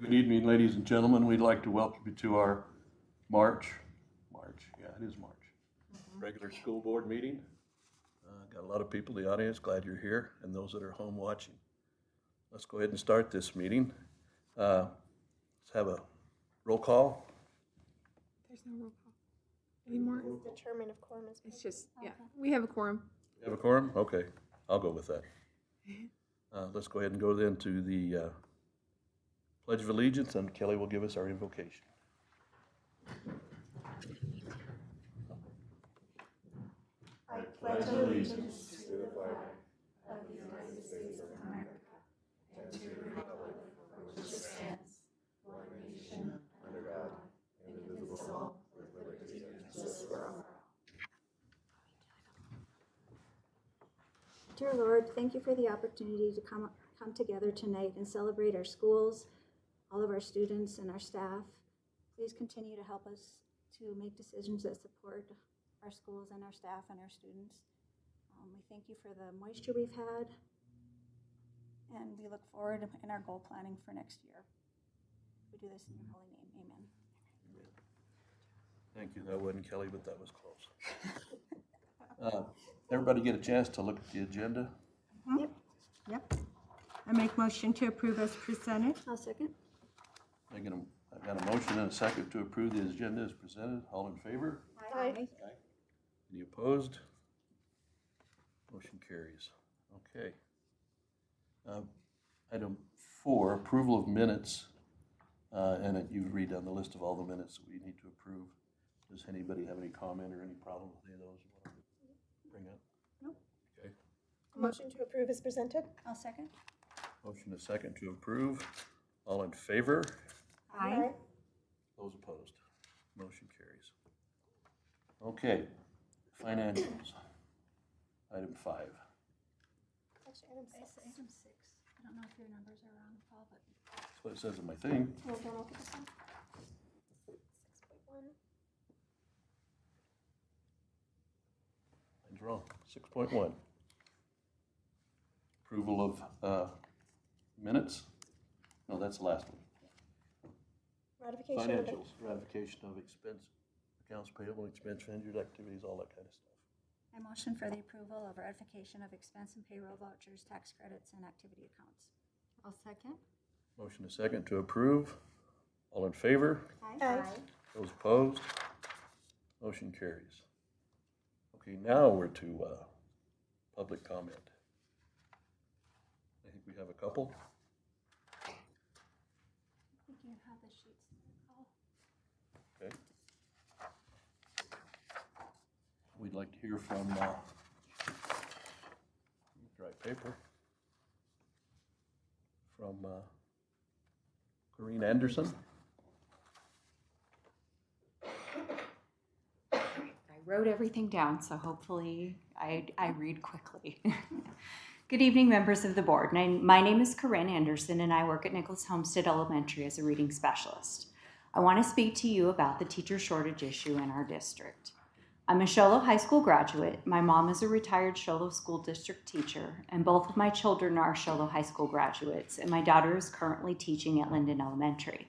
Good evening, ladies and gentlemen. We'd like to welcome you to our March, yeah, it is March, regular school board meeting. Got a lot of people in the audience, glad you're here, and those that are home watching. Let's go ahead and start this meeting. Let's have a roll call. There's no roll call anymore. Determine if quorum is It's just, yeah, we have a quorum. You have a quorum? Okay, I'll go with that. Let's go ahead and go then to the Pledge of Allegiance, and Kelly will give us our invocation. I pledge allegiance to the flag of the United States of America and to the republic for which it stands, one nation, under God, indivisible, with liberty and justice for all. Dear Lord, thank you for the opportunity to come together tonight and celebrate our schools, all of our students and our staff. Please continue to help us to make decisions that support our schools and our staff and our students. We thank you for the moisture we've had, and we look forward in our goal planning for next year. We do this in your holy name, amen. Thank you. That wasn't Kelly, but that was close. Everybody get a chance to look at the agenda? Yep. I make motion to approve as presented. I'll second. I've got a motion and a second to approve the agenda as presented. All in favor? Aye. Any opposed? Motion carries. Okay. Item 4, approval of minutes. And you read down the list of all the minutes that we need to approve. Does anybody have any comment or any problem with any of those you want to bring up? Nope. Okay. Motion to approve is presented. I'll second. Motion and second to approve. All in favor? Aye. Those opposed? Motion carries. Okay, financials. Item 5. Actually, item 6. Item 6. I don't know if your numbers are wrong, Paul, but That's what it says in my thing. Oh, don't look at this one. 6.1. Mine's wrong. 6.1. Approval of minutes? No, that's the last one. Ratification of Financials, ratification of expense, accounts payable, expense vendors, activities, all that kind of stuff. I motion for the approval of ratification of expense and payroll vouchers, tax credits, and activity accounts. I'll second. Motion and second to approve. All in favor? Aye. Those opposed? Motion carries. Okay, now we're to public comment. I think we have a couple. I think you have the sheets. Okay. We'd like to hear from dry paper from Corrine Anderson. I wrote everything down, so hopefully I read quickly. Good evening, members of the board. My name is Corinne Anderson, and I work at Nicholas Homestead Elementary as a reading specialist. I want to speak to you about the teacher shortage issue in our district. I'm a Show Low High School graduate. My mom is a retired Show Low School District teacher, and both of my children are Show Low High School graduates, and my daughter is currently teaching at Linden Elementary.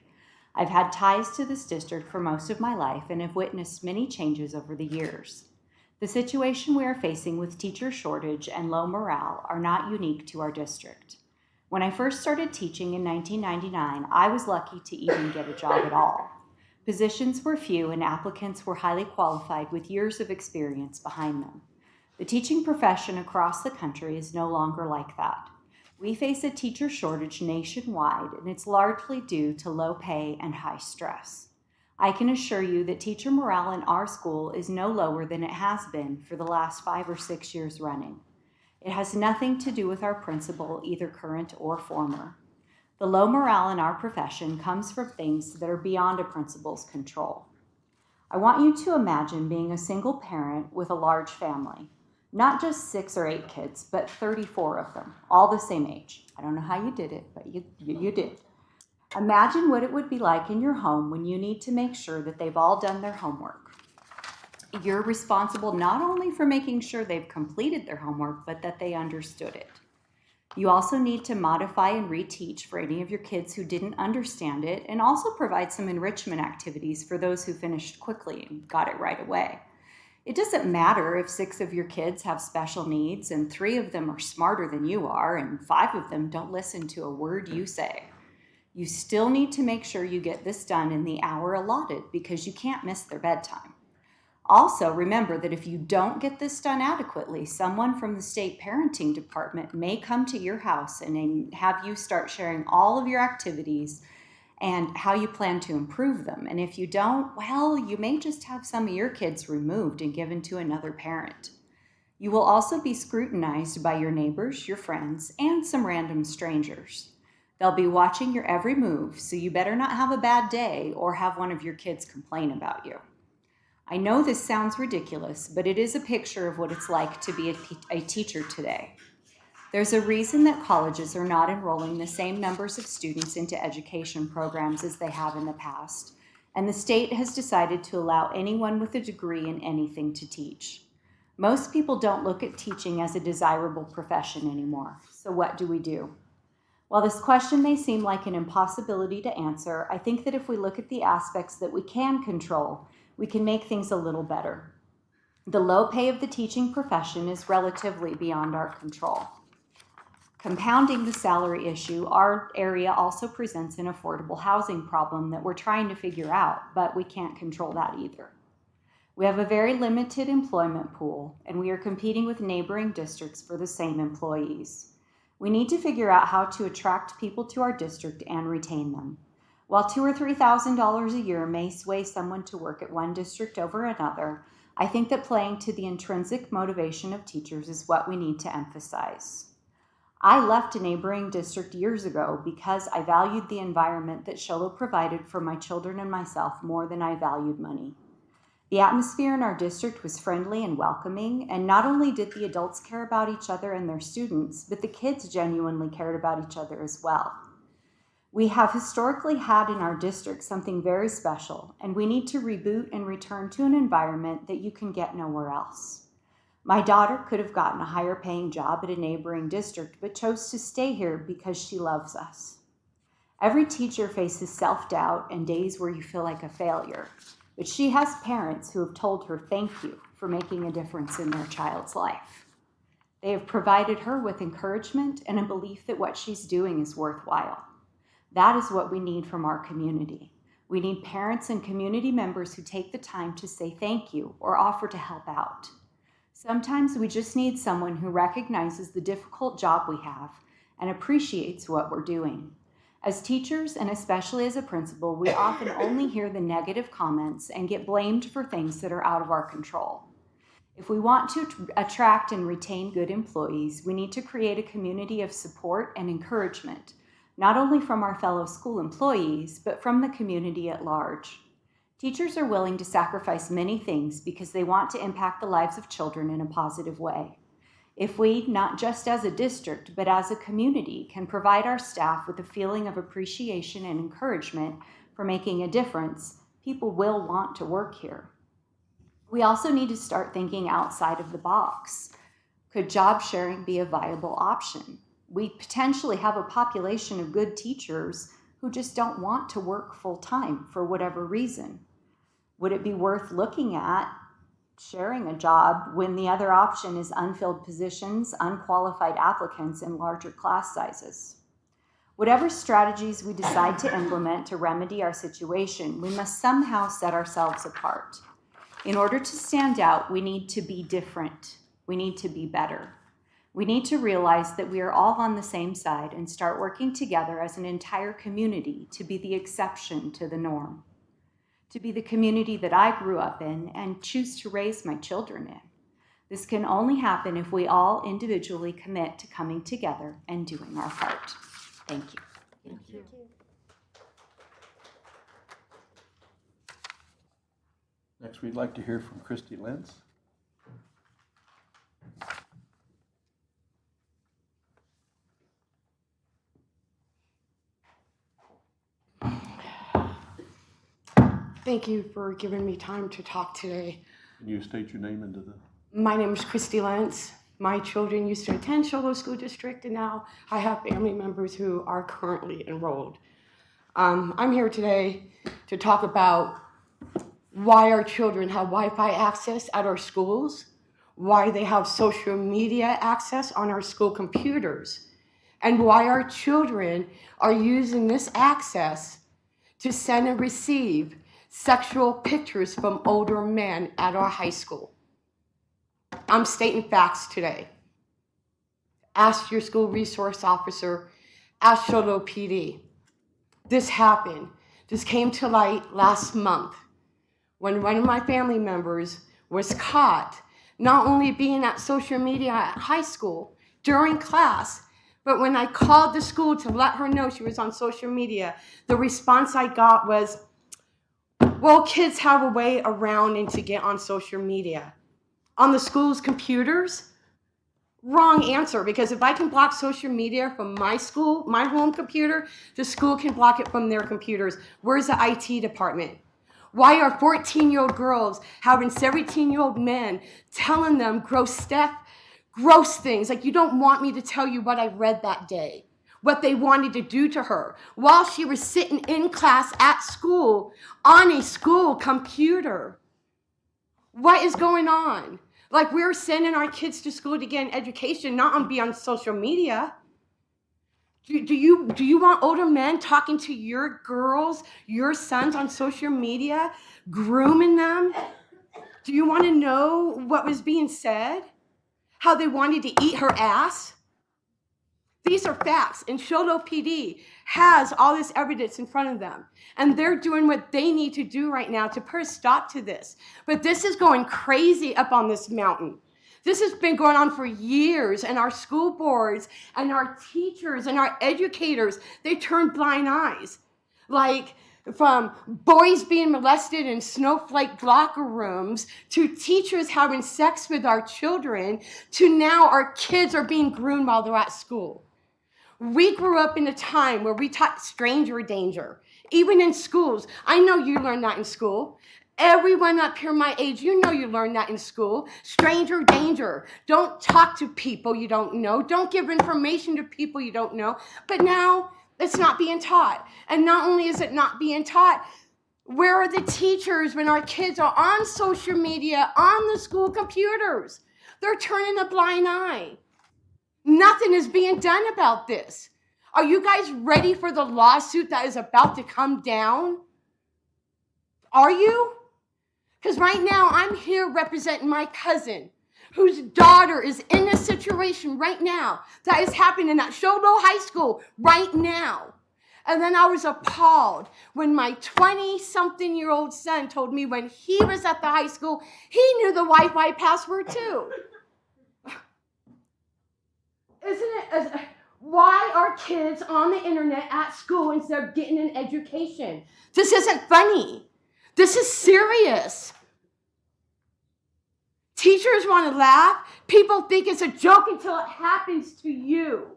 I've had ties to this district for most of my life and have witnessed many changes over the years. The situation we are facing with teacher shortage and low morale are not unique to our district. When I first started teaching in 1999, I was lucky to even get a job at all. Positions were few and applicants were highly qualified with years of experience behind them. The teaching profession across the country is no longer like that. We face a teacher shortage nationwide, and it's largely due to low pay and high stress. I can assure you that teacher morale in our school is no lower than it has been for the last 5 or 6 years running. It has nothing to do with our principal, either current or former. The low morale in our profession comes from things that are beyond a principal's control. I want you to imagine being a single parent with a large family. Not just 6 or 8 kids, but 34 of them, all the same age. I don't know how you did it, but you did. Imagine what it would be like in your home when you need to make sure that they've all done their homework. You're responsible not only for making sure they've completed their homework, but that they understood it. You also need to modify and reteach for any of your kids who didn't understand it, and also provide some enrichment activities for those who finished quickly and got it right away. It doesn't matter if 6 of your kids have special needs and 3 of them are smarter than you are and 5 of them don't listen to a word you say. You still need to make sure you get this done in the hour allotted because you can't miss their bedtime. Also, remember that if you don't get this done adequately, someone from the state parenting department may come to your house and have you start sharing all of your activities and how you plan to improve them. And if you don't, well, you may just have some of your kids removed and given to another parent. You will also be scrutinized by your neighbors, your friends, and some random strangers. They'll be watching your every move, so you better not have a bad day or have one of your kids complain about you. I know this sounds ridiculous, but it is a picture of what it's like to be a teacher today. There's a reason that colleges are not enrolling the same numbers of students into education programs as they have in the past, and the state has decided to allow anyone with a degree in anything to teach. Most people don't look at teaching as a desirable profession anymore, so what do? While this question may seem like an impossibility to answer, I think that if we look at the aspects that we can control, we can make things a little better. The low pay of the teaching profession is relatively beyond our control. Compounding the salary issue, our area also presents an affordable housing problem that we're trying to figure out, but we can't control that either. We have a very limited employment pool, and we are competing with neighboring districts for the same employees. We need to figure out how to attract people to our district and retain them. While $2,000 or $3,000 a year may sway someone to work at one district over another, I think that playing to the intrinsic motivation of teachers is what we need to emphasize. I left a neighboring district years ago because I valued the environment that Shiloh provided for my children and myself more than I valued money. The atmosphere in our district was friendly and welcoming, and not only did the adults care about each other and their students, but the kids genuinely cared about each other as well. We have historically had in our district something very special, and we need to reboot and return to an environment that you can get nowhere else. My daughter could have gotten a higher paying job at a neighboring district, but chose to stay here because she loves us. Every teacher faces self-doubt and days where you feel like a failure, but she has parents who have told her thank you for making a difference in their child's life. They have provided her with encouragement and a belief that what she's doing is worthwhile. That is what we need from our community. We need parents and community members who take the time to say thank you or offer to help out. Sometimes we just need someone who recognizes the difficult job we have and appreciates what we're doing. As teachers, and especially as a principal, we often only hear the negative comments and get blamed for things that are out of our control. If we want to attract and retain good employees, we need to create a community of support and encouragement, not only from our fellow school employees, but from the community at large. Teachers are willing to sacrifice many things because they want to impact the lives of children in a positive way. If we, not just as a district, but as a community, can provide our staff with a feeling of appreciation and encouragement for making a difference, people will want to work here. We also need to start thinking outside of the box. Could job sharing be a viable option? We potentially have a population of good teachers who just don't want to work full-time for whatever reason. Would it be worth looking at sharing a job when the other option is unfilled positions, unqualified applicants, and larger class sizes? Whatever strategies we decide to implement to remedy our situation, we must somehow set ourselves apart. In order to stand out, we need to be different. We need to be better. We need to realize that we are all on the same side and start working together as an entire community to be the exception to the norm, to be the community that I grew up in and choose to raise my children in. This can only happen if we all individually commit to coming together and doing our part. Thank you. Thank you. Next, we'd like to hear from Christy Lentz. Thank you for giving me time to talk today. Can you state your name into the... My name is Christy Lentz. My children used to attend Show Low School District, and now I have family members who are currently enrolled. I'm here today to talk about why our children have Wi-Fi access at our schools, why they have social media access on our school computers, and why our children are using this access to send and receive sexual pictures from older men at our high school. I'm stating facts today. Ask your school resource officer, ask Show Low PD. This happened. This came to light last month when one of my family members was caught not only being at social media at high school during class, but when I called the school to let her know she was on social media, the response I got was, well, kids have a way around and to get on social media. On the school's computers? Wrong answer, because if I can block social media from my school, my home computer, the school can block it from their computers. Where's the IT department? Why are 14-year-old girls having 17-year-old men telling them gross things, like you don't want me to tell you what I read that day, what they wanted to do to her, while she was sitting in class at school on a school computer? What is going on? Like, we're sending our kids to school to get an education, not be on social media. Do you want older men talking to your girls, your sons on social media, grooming them? Do you want to know what was being said? How they wanted to eat her ass? These are facts, and Show Low PD has all this evidence in front of them, and they're doing what they need to do right now to put a stop to this. But this is going crazy up on this mountain. This has been going on for years, and our school boards and our teachers and our educators, they turn blind eyes. Like, from boys being molested in snowflake locker rooms, to teachers having sex with our children, to now our kids are being groomed while they're at school. We grew up in a time where we taught stranger danger, even in schools. I know you learned that in school. Everyone up here my age, you know you learned that in school. Stranger danger. Don't talk to people you don't know. Don't give information to people you don't know. But now it's not being taught. And not only is it not being taught, where are the teachers when our kids are on social media, on the school computers? They're turning a blind eye. Nothing is being done about this. Are you guys ready for the lawsuit that is about to come down? Are you? Because right now I'm here representing my cousin, whose daughter is in a situation right now that is happening at Show Low High School right now. And then I was appalled when my 20-something-year-old son told me when he was at the high school, he knew the Wi-Fi password too. Isn't it? Why are kids on the internet at school instead of getting an education? This isn't funny. This is serious. Teachers want to laugh. People think it's a joke until it happens to you.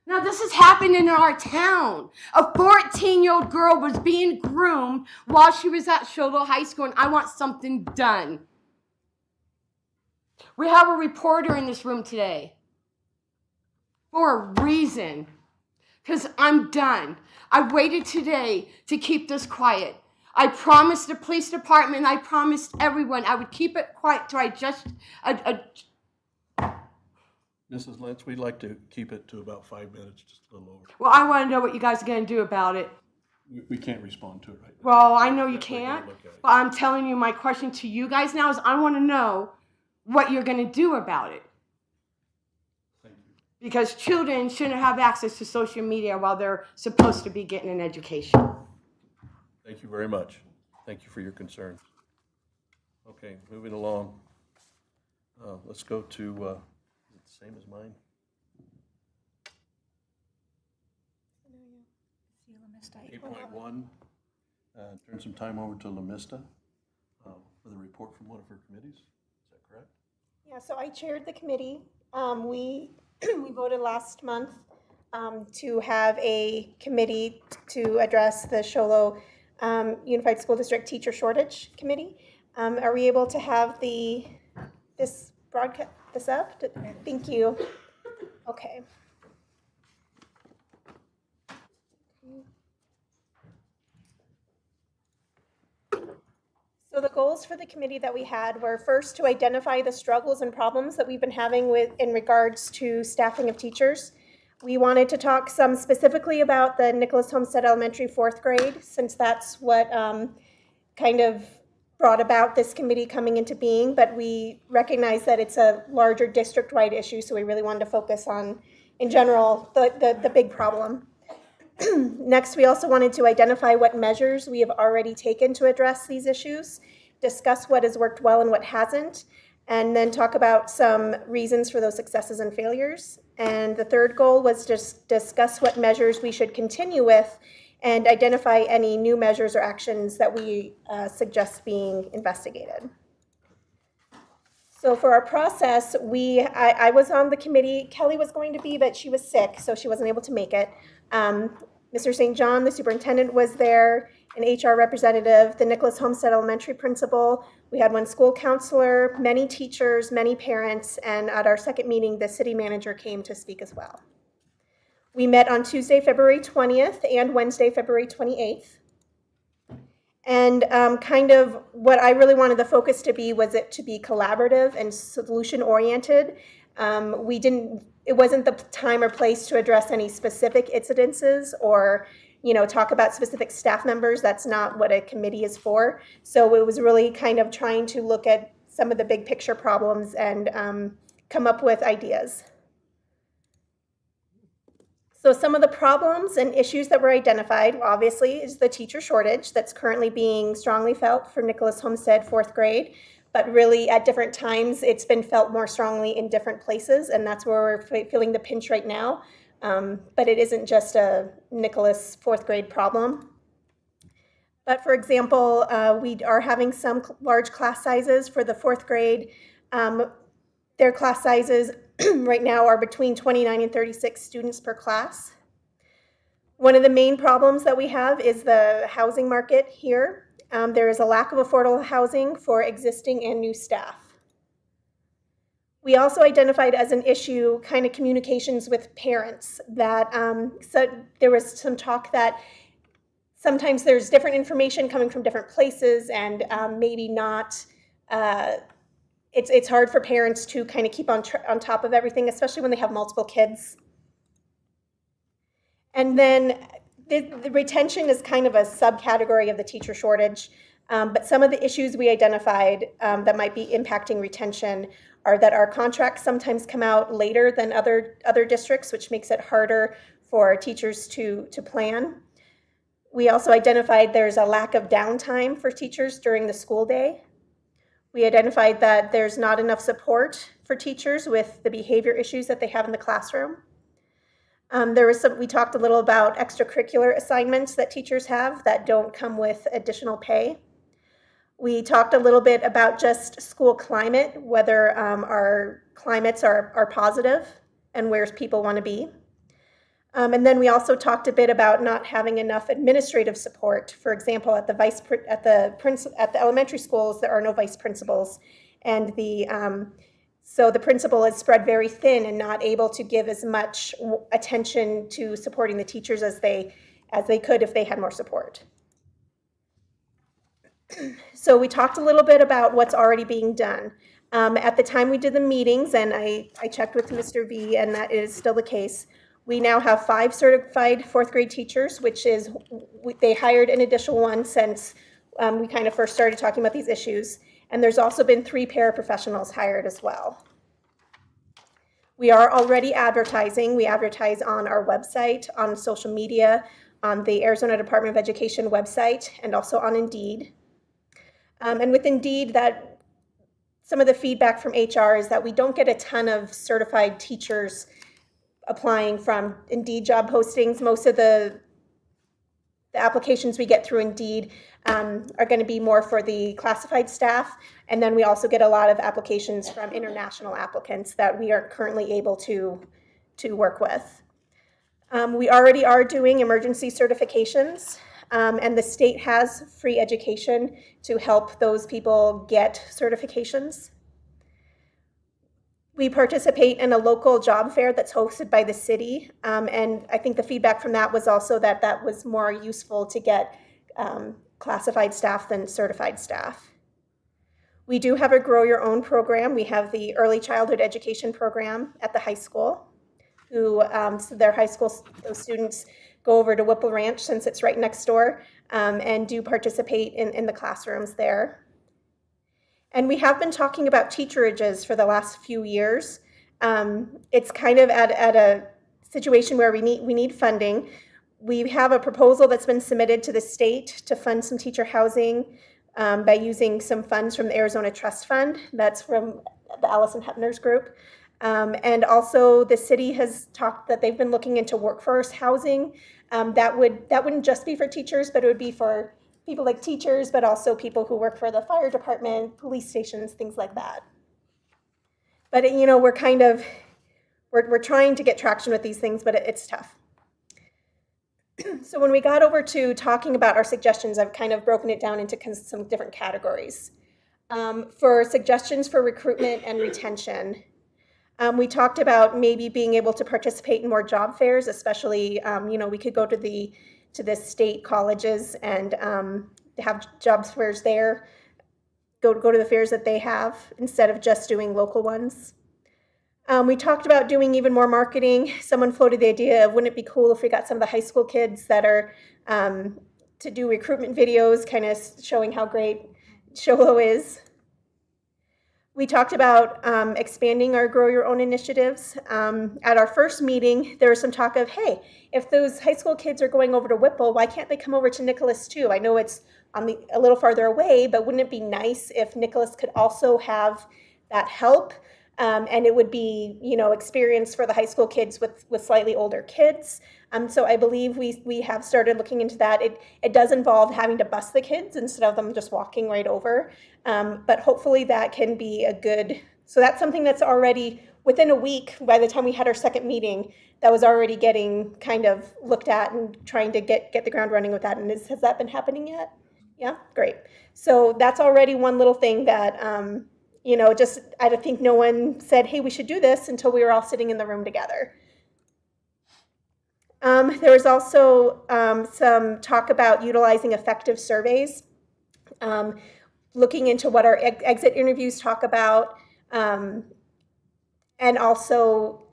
Now, this is happening in our town. A 14-year-old girl was being groomed while she was at Show Low High School, and I want something done. We have a reporter in this room today for a reason, because I'm done. I waited today to keep this quiet. I promised the police department, I promised everyone I would keep it quiet till I just... Mrs. Lentz, we'd like to keep it to about 5 minutes, just a little over. Well, I want to know what you guys are going to do about it. We can't respond to it right now. Well, I know you Definitely gonna can't, look at it. but I'm telling you, my question to you guys now is I want to know what you're going to do about it. Thank you. Because children shouldn't have access to social media while they're supposed to be getting an education. Thank you very much. Thank you for your concern. Okay, moving along. Let's go to, is it the same as mine? 8.1, turn some time over to LaMista for the report from one of her committees. Is that correct? Yeah, so I chaired the committee. We voted last month to have a committee to address the Show Low Unified School District Teacher Shortage Committee. Are we able to have this broadcast? this up? Thank you. Okay. So the goals for the committee that we had were first to identify the struggles and problems that we've been having in regards to staffing of teachers. We wanted to talk some specifically about the Nicholas Homestead Elementary fourth grade, since that's what kind of brought about this committee coming into being, but we recognize that it's a larger district-wide issue, so we really wanted to focus on, in general, the big problem. Next, we also wanted to identify what measures we have already taken to address these issues, discuss what has worked well and what hasn't, and then talk about some reasons for those successes and failures. And the third goal was just discuss what measures we should continue with and identify any new measures or actions that we suggest being investigated. So for our process, I was on the committee. Kelly was going to be, but she was sick, so she wasn't able to make it. Mr. St. John, the superintendent, was there, an HR representative, the Nicholas Homestead Elementary principal. We had one school counselor, many teachers, many parents, and at our second meeting, the city manager came to speak as well. We met on Tuesday, February 20th and Wednesday, February 28th. And kind of what I really wanted the focus to be was it to be collaborative and solution-oriented. It wasn't the time or place to address any specific incidences or, talk about specific staff members. That's not what a committee is for. So it was really kind of trying to look at some of the big picture problems and come up with ideas. So some of the problems and issues that were identified, obviously, is the teacher shortage that's currently being strongly felt for Nicholas Homestead fourth grade. But really, at different times, it's been felt more strongly in different places, and that's where we're feeling the pinch right now. But it isn't just a Nicholas fourth grade problem. But for example, we are having some large class sizes for the fourth grade. Their class sizes right now are between 29 and 36 students per class. One of the main problems that we have is the housing market here. There is a lack of affordable housing for existing and new staff. We also identified as an issue kind of communications with parents that so there was some talk that sometimes there's different information coming from different places and maybe not, it's hard for parents to kind of keep on top of everything, especially when they have multiple kids. And then the retention is kind of a subcategory of the teacher shortage, but some of the issues we identified that might be impacting retention are that our contracts sometimes come out later than other districts, which makes it harder for teachers to plan. We also identified there's a lack of downtime for teachers during the school day. We identified that there's not enough support for teachers with the behavior issues that they have in the classroom. We talked a little about extracurricular assignments that teachers have that don't come with additional pay. We talked a little bit about just school climate, whether our climates are positive and where people want to be. And then we also talked a bit about not having enough administrative support. For example, at the elementary schools, there are no vice principals, and so the principal is spread very thin and not able to give as much attention to supporting the teachers as they could if they had more support. So we talked a little bit about what's already being done. At the time we did the meetings, and I checked with Mr. V, and that is still the case, we now have 5 certified fourth grade teachers, which is, they hired an additional one since we kind of first started talking about these issues. And there's also been 3 paraprofessionals hired as well. We are already advertising. We advertise on our website, on social media, on the Arizona Department of Education website, and also on Indeed. And with Indeed, some of the feedback from HR is that we don't get a ton of certified teachers applying from Indeed job postings. Most of the applications we get through Indeed are going to be more for the classified staff, and then we also get a lot of applications from international applicants that we aren't currently able to work with. We already are doing emergency certifications, and the state has free education to help those people get certifications. We participate in a local job fair that's hosted by the city, and I think the feedback from that was also that that was more useful to get classified staff than certified staff. We do have a Grow Your Own program. We have the early childhood education program at the high school, who so their high school those students go over to Whipple Ranch since it's right next door, and do participate in the classrooms there. And we have been talking about teacherages for the last few years. It's kind of at a situation where we need funding. We have a proposal that's been submitted to the state to fund some teacher housing by using some funds from the Arizona Trust Fund. That's from the Allison Hepner's group. And also the city has talked that they've been looking into workforce housing. That wouldn't just be for teachers, but it would be for people like teachers, but also people who work for the fire department, police stations, things like that. But we're trying to get traction with these things, but it's tough. So when we got over to talking about our suggestions, I've kind of broken it down into some different categories. For suggestions for recruitment and retention, we talked about maybe being able to participate in more job fairs, especially, we could go to the state colleges and have job fairs there, go to the fairs that they have instead of just doing local ones. We talked about doing even more marketing. Someone floated the idea of, wouldn't it be cool if we got some of the high school kids that are to do recruitment videos, kind of showing how great Sholo is. We talked about expanding our Grow Your Own initiatives. At our first meeting, there was some talk of, hey, if those high school kids are going over to Whipple, why can't they come over to Nicholas too? I know it's a little farther away, but wouldn't it be nice if Nicholas could also have that help? And it would be, experience for the high school kids with slightly older kids. So I believe we have started looking into that. It does involve having to bus the kids instead of them just walking right over. But hopefully that can be so that's something that's already within a week, by the time we had our second meeting, that was already getting kind of looked at and trying to get the ground running with that. And has that been happening yet? Yeah, great. So that's already one little thing that, I don't think no one said, hey, we should do this until we were all sitting in the room together. There was also some talk about utilizing effective surveys, looking into what our exit interviews talk about, and also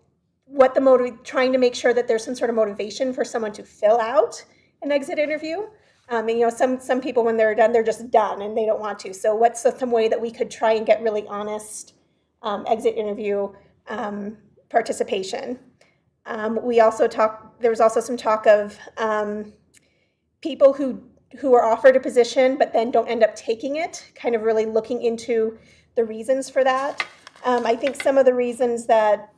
what trying to make sure that there's some sort of motivation for someone to fill out an exit interview. And some people, when they're done, they're just done and they don't want to. So what's some way that we could try and get really honest exit interview participation? There was also some talk of people who are offered a position but then don't end up taking it, kind of really looking into the reasons for that. I think some of the reasons that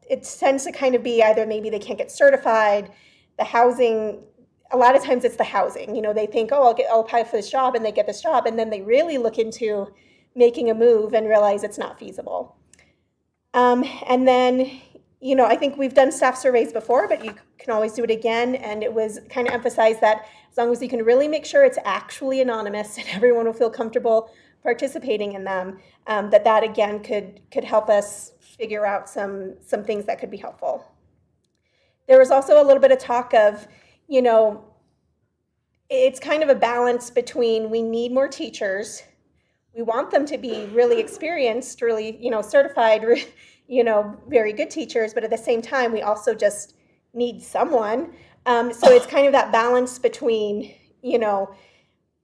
it tends to kind of be either maybe they can't get certified, the housing. A lot of times it's the housing. They think, oh, I'll apply for this job, and they get this job, and then they really look into making a move and realize it's not feasible. And then, I think we've done staff surveys before, but you can always do it again. And it was kind of emphasized that as long as you can really make sure it's actually anonymous and everyone will feel comfortable participating in them, that again could help us figure out some things that could be helpful. There was also a little bit of talk of, it's kind of a balance between we need more teachers. We want them to be really experienced, really, certified, very good teachers, but at the same time, we also just need someone. So it's kind of that balance between,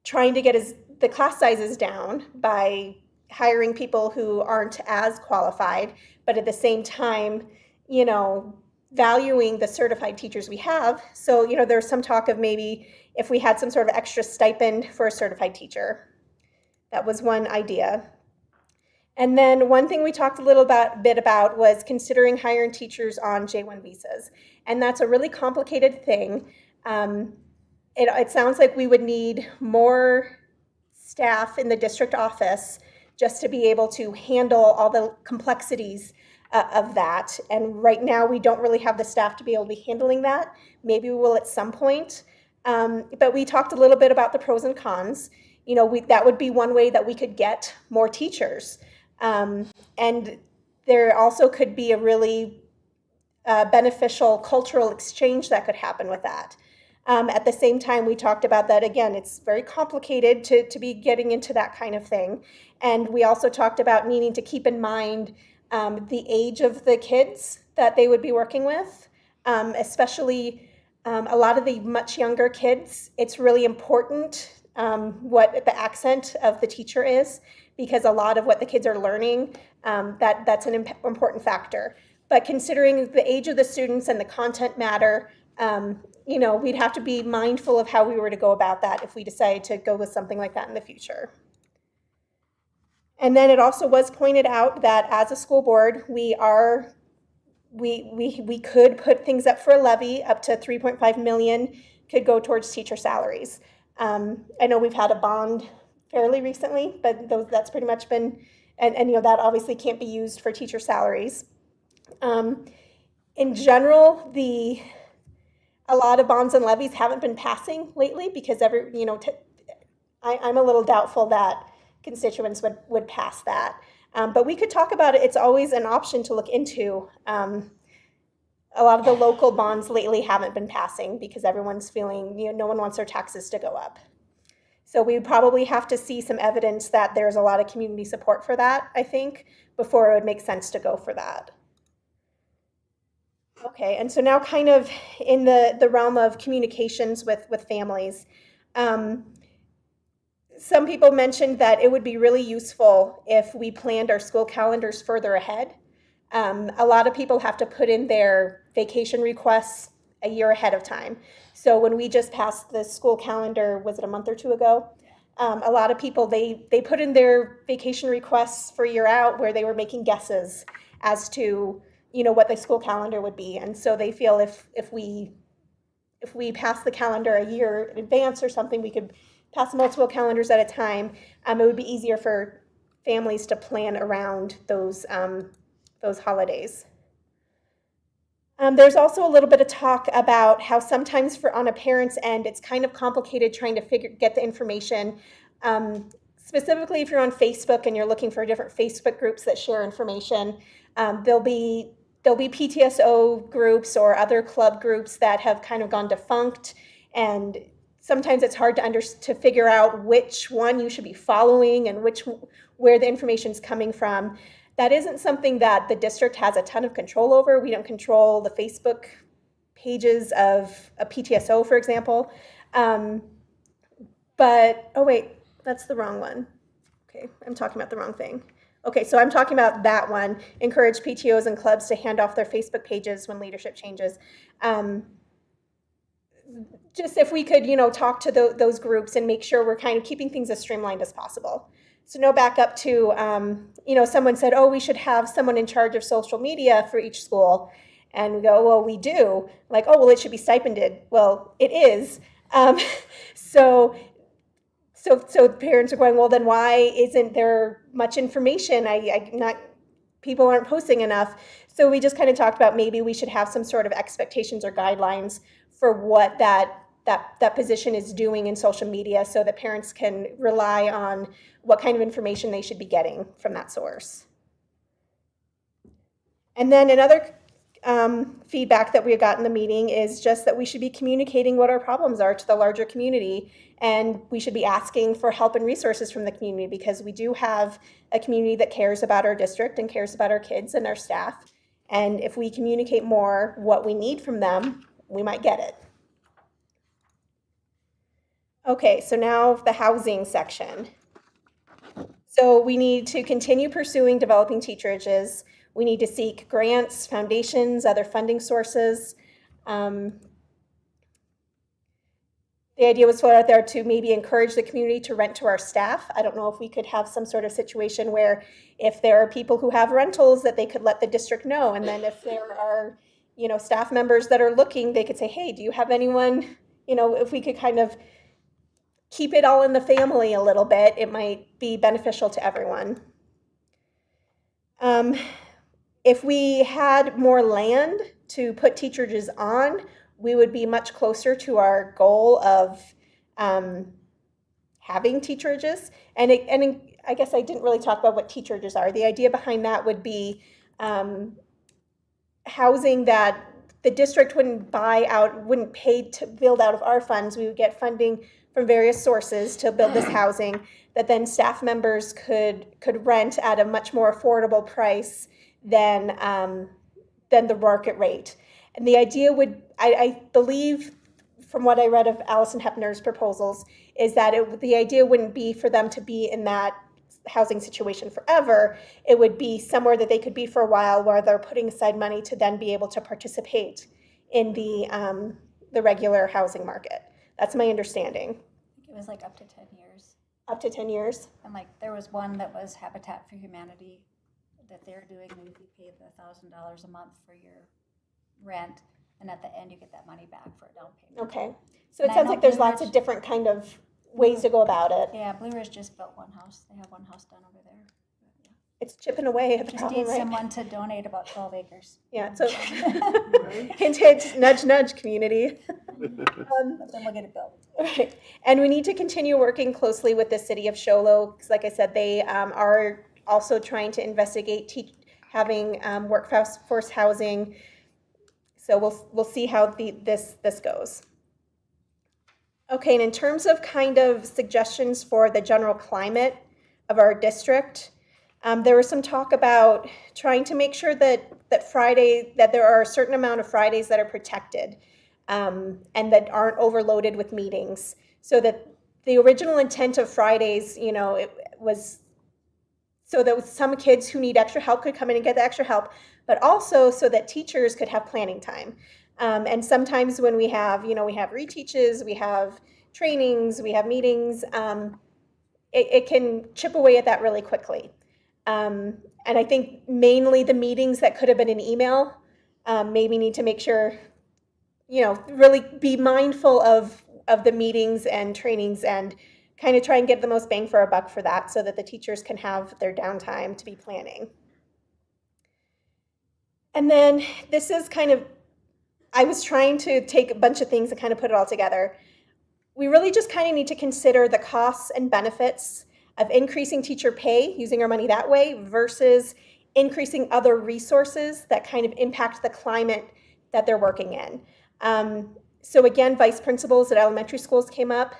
trying to get the class sizes down by hiring people who aren't as qualified, but at the same time, valuing the certified teachers we have. So, there's some talk of maybe if we had some sort of extra stipend for a certified teacher. That was one idea. And then one thing we talked a little bit about was considering hiring teachers on J-1 visas. And that's a really complicated thing. It sounds like we would need more staff in the district office just to be able to handle all the complexities of that. And right now we don't really have the staff to be able to be handling that. Maybe we will at some point. But we talked a little bit about the pros and cons. That would be one way that we could get more teachers. And there also could be a really beneficial cultural exchange that could happen with that. At the same time, we talked about that, again, it's very complicated to be getting into that kind of thing. And we also talked about needing to keep in mind the age of the kids that they would be working with, especially a lot of the much younger kids. It's really important what the accent of the teacher is, because a lot of what the kids are learning, that's an important factor. But considering the age of the students and the content matter, we'd have to be mindful of how we were to go about that if we decided to go with something like that in the future. And then it also was pointed out that as a school board, we could put things up for a levy. Up to $3.5 million could go towards teacher salaries. I know we've had a bond fairly recently, but that's pretty much been, and that obviously can't be used for teacher salaries. In general, a lot of bonds and levies haven't been passing lately because I'm a little doubtful that constituents would pass that. But we could talk about it. It's always an option to look into. A lot of the local bonds lately haven't been passing because everyone's feeling, no one wants their taxes to go up. So we would probably have to see some evidence that there's a lot of community support for that, I think, before it would make sense to go for that. Okay, and so now kind of in the realm of communications with families. Some people mentioned that it would be really useful if we planned our school calendars further ahead. A lot of people have to put in their vacation requests a year ahead of time. So when we just passed the school calendar, was it a month or two ago? A lot of people, they put in their vacation requests for a year out where they were making guesses as to what the school calendar would be. And so they feel if we pass the calendar a year in advance or something, we could pass multiple calendars at a time. It would be easier for families to plan around those holidays. There's also a little bit of talk about how sometimes on a parent's end, it's kind of complicated trying to get the information. Specifically, if you're on Facebook and you're looking for different Facebook groups that share information, there'll be PTSO groups or other club groups that have kind of gone defunct, and sometimes it's hard to figure out which one you should be following and where the information's coming from. That isn't something that the district has a ton of control over. We don't control the Facebook pages of a PTSO, for example. But, oh wait, that's the wrong one. Okay, I'm talking about the wrong thing. Okay, so I'm talking about that one. Encourage PTOs and clubs to hand off their Facebook pages when leadership changes. Just if we could, talk to those groups and make sure we're kind of keeping things as streamlined as possible. So now back up to, someone said, oh, we should have someone in charge of social media for each school. And we go, well, we do. Like, oh, well, it should be stipended. Well, it is. So parents are going, well, then why isn't there much information? People aren't posting enough. So we just kind of talked about maybe we should have some sort of expectations or guidelines for what that position is doing in social media so that parents can rely on what kind of information they should be getting from that source. And then another feedback that we got in the meeting is just that we should be communicating what our problems are to the larger community, and we should be asking for help and resources from the community because we do have a community that cares about our district and cares about our kids and our staff. And if we communicate more what we need from them, we might get it. Okay, so now the housing section. So we need to continue pursuing developing teacherages. We need to seek grants, foundations, other funding sources. The idea was put out there to maybe encourage the community to rent to our staff. I don't know if we could have some sort of situation where if there are people who have rentals that they could let the district know. And then if there are, staff members that are looking, they could say, hey, do you have anyone, if we could kind of keep it all in the family a little bit, it might be beneficial to everyone. If we had more land to put teacherages on, we would be much closer to our goal of having teacherages. And I guess I didn't really talk about what teachers are. The idea behind that would be housing that the district wouldn't buy out, wouldn't pay to build out of our funds. We would get funding from various sources to build this housing that then staff members could rent at a much more affordable price than the market rate. And the idea would, I believe, from what I read of Allison Hepner's proposals, is that the idea wouldn't be for them to be in that housing situation forever. It would be somewhere that they could be for a while where they're putting aside money to then be able to participate in the regular housing market. That's my understanding. I think it was like up to 10 years. Up to 10 years? And like there was one that was Habitat for Humanity that they're doing, and if you pay the $1,000 a month for your rent, and at the end you get that money back for a down payment. Okay. So it And I sounds know like there's Blue lots Ridge- of different kind of ways to go about it. Yeah, Blue Ridge just built one house. They have one house done over there. It's chipping away at the Just problem, need right? someone to donate about 12 acres. Yeah, so hint, hint, nudge, nudge, community. But then we'll get it built. Right. And we need to continue working closely with the city of Show Low, because like I said, they are also trying to investigate having workforce housing. So we'll see how this goes. Okay, and in terms of kind of suggestions for the general climate of our district, there was some talk about trying to make sure that there are a certain amount of Fridays that are protected and that aren't overloaded with meetings. So that the original intent of Fridays, it was so that some kids who need extra help could come in and get the extra help, but also so that teachers could have planning time. And sometimes when we have reteaches, we have trainings, we have meetings, it can chip away at that really quickly. And I think mainly the meetings that could have been an email, maybe need to make sure, really be mindful of the meetings and trainings and kind of try and get the most bang for our buck for that so that the teachers can have their downtime to be planning. And then this is I was trying to take a bunch of things and kind of put it all together. We really just kind of need to consider the costs and benefits of increasing teacher pay, using our money that way, versus increasing other resources that kind of impact the climate that they're working in. So again, vice principals at elementary schools came up.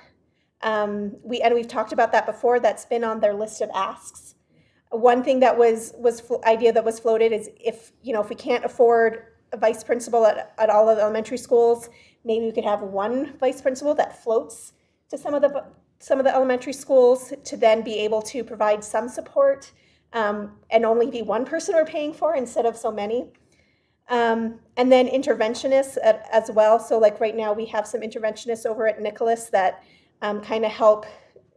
We've talked about that before. That's been on their list of asks. One thing that idea that was floated is if we can't afford a vice principal at all of the elementary schools, maybe we could have one vice principal that floats to some of the elementary schools to then be able to provide some support and only be one person we're paying for instead of so many. And then interventionists as well. So like right now we have some interventionists over at Nicholas that kind of help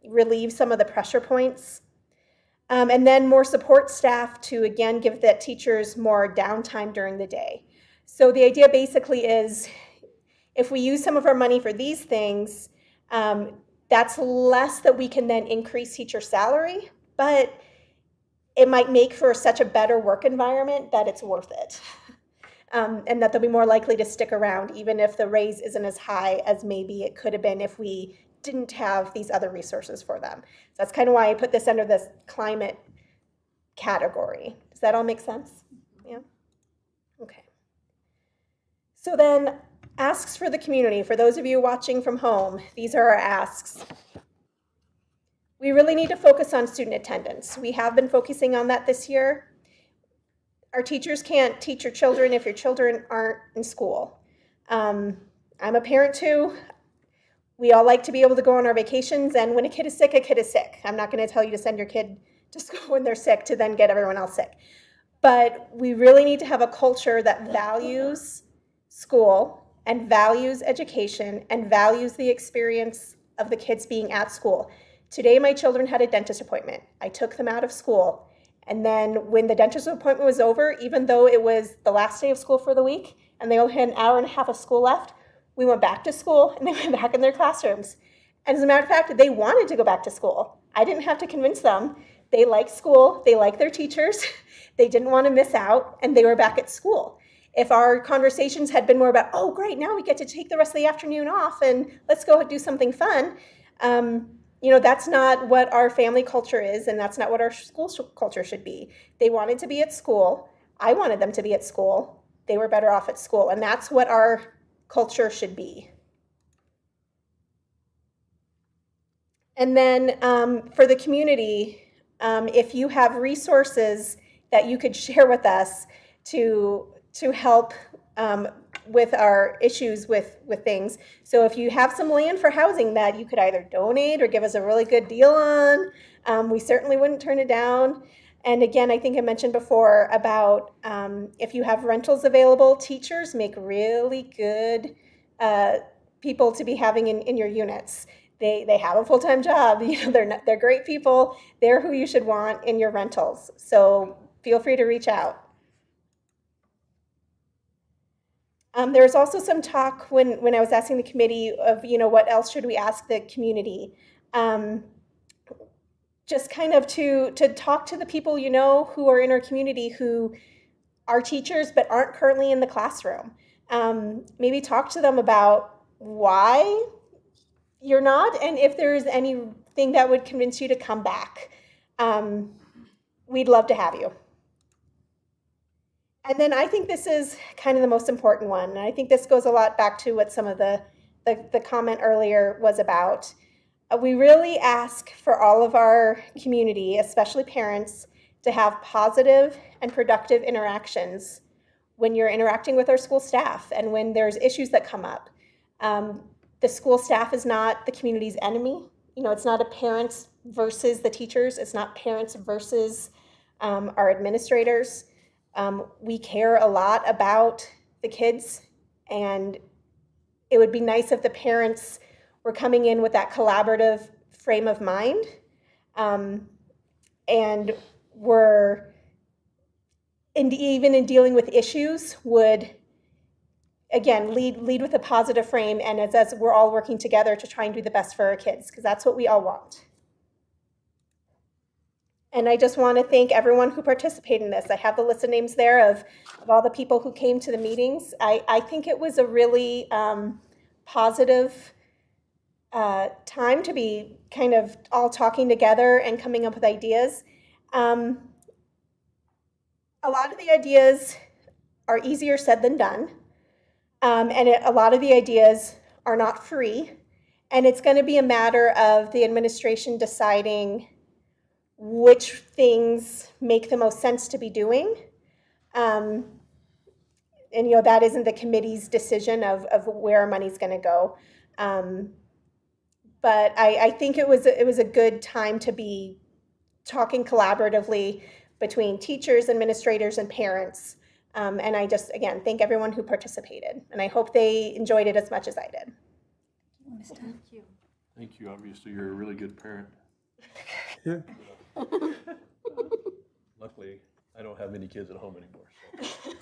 relieve some of the pressure points. And then more support staff to, again, give the teachers more downtime during the day. So the idea basically is if we use some of our money for these things, that's less that we can then increase teacher salary, but it might make for such a better work environment that it's worth it. And that they'll be more likely to stick around even if the raise isn't as high as maybe it could have been if we didn't have these other resources for them. So that's kind of why I put this under this climate category. Does that all make sense? Yeah? Okay. So then, asks for the community. For those of you watching from home, these are our asks. We really need to focus on student attendance. We have been focusing on that this year. Our teachers can't teach your children if your children aren't in school. I'm a parent too. We all like to be able to go on our vacations, and when a kid is sick, a kid is sick. I'm not going to tell you to send your kid to school when they're sick to then get everyone else sick. But we really need to have a culture that values school and values education and values the experience of the kids being at school. Today, my children had a dentist appointment. I took them out of school. And then when the dentist appointment was over, even though it was the last day of school for the week and they only had an hour and a half of school left, we went back to school and they went back in their classrooms. And as a matter of fact, they wanted to go back to school. I didn't have to convince them. They like school, they like their teachers, they didn't want to miss out, and they were back at school. If our conversations had been more about, oh great, now we get to take the rest of the afternoon off and let's go do something fun, you know, that's not what our family culture is, and that's not what our school culture should be. They wanted to be at school. I wanted them to be at school. They were better off at school, and that's what our culture should be. And then for the community, if you have resources that you could share with us to help with our issues with things. So if you have some land for housing that you could either donate or give us a really good deal on, we certainly wouldn't turn it down. And again, I think I mentioned before about if you have rentals available, teachers make really good people to be having in your units. They have a full-time job. You know, they're great people. They're who you should want in your rentals. So feel free to reach out. There was also some talk when I was asking the committee of, you know, what else should we ask the community? Just kind of to talk to the people, you know, who are in our community who are teachers but aren't currently in the classroom. Maybe talk to them about why you're not, and if there's anything that would convince you to come back. We'd love to have you. And then I think this is kind of the most important one. And I think this goes a lot back to what some of the comment earlier was about. We really ask for all of our community, especially parents, to have positive and productive interactions when you're interacting with our school staff and when there's issues that come up. The school staff is not the community's enemy. You know, it's not a parents versus the teachers. It's not parents versus our administrators. We care a lot about the kids, and it would be nice if the parents were coming in with that collaborative frame of mind, and were, even in dealing with issues, would, again, lead with a positive frame, and as we're all working together to try and do the best for our kids, because that's what we all want. And I just want to thank everyone who participated in this. I have the list of names there of all the people who came to the meetings. I think it was a really positive time to be kind of all talking together and coming up with ideas. A lot of the ideas are easier said than done. And a lot of the ideas are not free. And it's going to be a matter of the administration deciding which things make the most sense to be doing. And, you know, that isn't the committee's decision of where our money's going to go. But I think it was a good time to be talking collaboratively between teachers, administrators, and parents. And I just, again, thank everyone who participated. And I hope they enjoyed it as much as I did. Thank you. Thank you. Obviously, you're a really good parent. Yeah. Luckily, I don't have many kids at home anymore.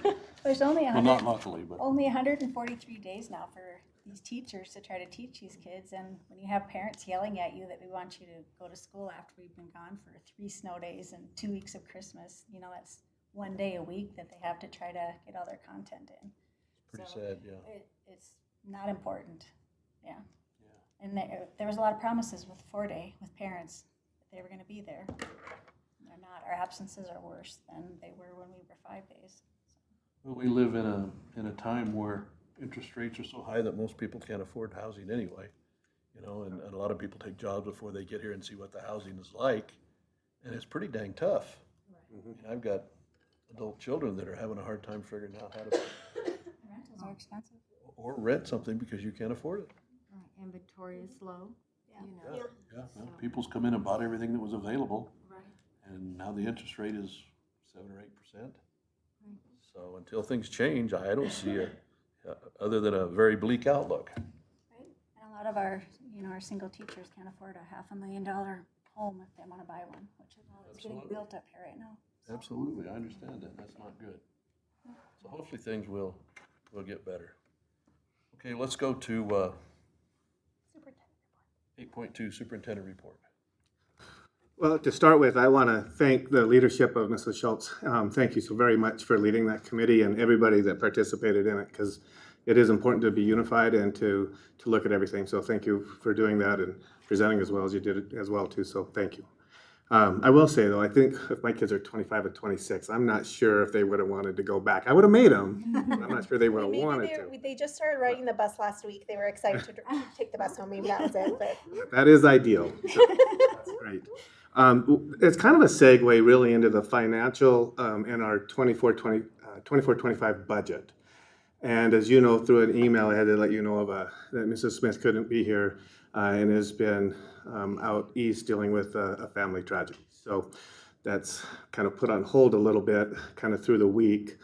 So. There's only Well, not luckily, but. only 143 days now for these teachers to try to teach these kids, and when you have parents yelling at you that we want you to go to school after we've been gone for 3 snow days and 2 weeks of Christmas, you know, that's 1 day a week that they have to try to get all their content in. Pretty So sad, yeah. It's not important, yeah. And there was a lot of promises with 4-day with parents that they were going to be there. They're not. Our absences are worse than they were when we were 5 days. Well, we live in a time where interest rates are so high that most people can't afford housing anyway. You know, and a lot of people take jobs before they get here and see what the housing is like, and it's pretty dang tough. Right. Mm-hmm. I've got adult children that are having a hard time figuring out how to Rentals are expensive. or rent something because you can't afford it. Inventory is low. Yeah. Well, people's come in and bought everything that was available. Right. And now the interest rate is 7 or 8%. Right. So until things change, I don't see other than a very bleak outlook. Right. And a lot of our, you know, our single teachers can't afford a $500,000 home if they want to buy one, which is all that's getting built up here right now. So. Absolutely, I understand that. That's not good. So hopefully things will get better. Okay, let's go to 8.2 Superintendent Report. Well, to start with, I want to thank the leadership of Mrs. Schultz. Thank you so very much for leading that committee and everybody that participated in it, because it is important to be unified and to look at everything. So thank you for doing that and presenting as well as you did it as well too. So thank you. I will say though, I think if my kids are 25 and 26, I'm not sure if they would have wanted to go back. I would have made them. But I'm not sure they would have wanted to. They just started riding the bus last week. They were excited to take the bus home. Maybe that was it. But That is ideal. So, that's great. It's kind of a segue really into the financial and our 24-25 budget. And as you know, through an email, I had to let you know of that Mrs. Smith couldn't be here and has been out east dealing with a family tragedy. So that's kind of put on hold a little bit, kind of through the week.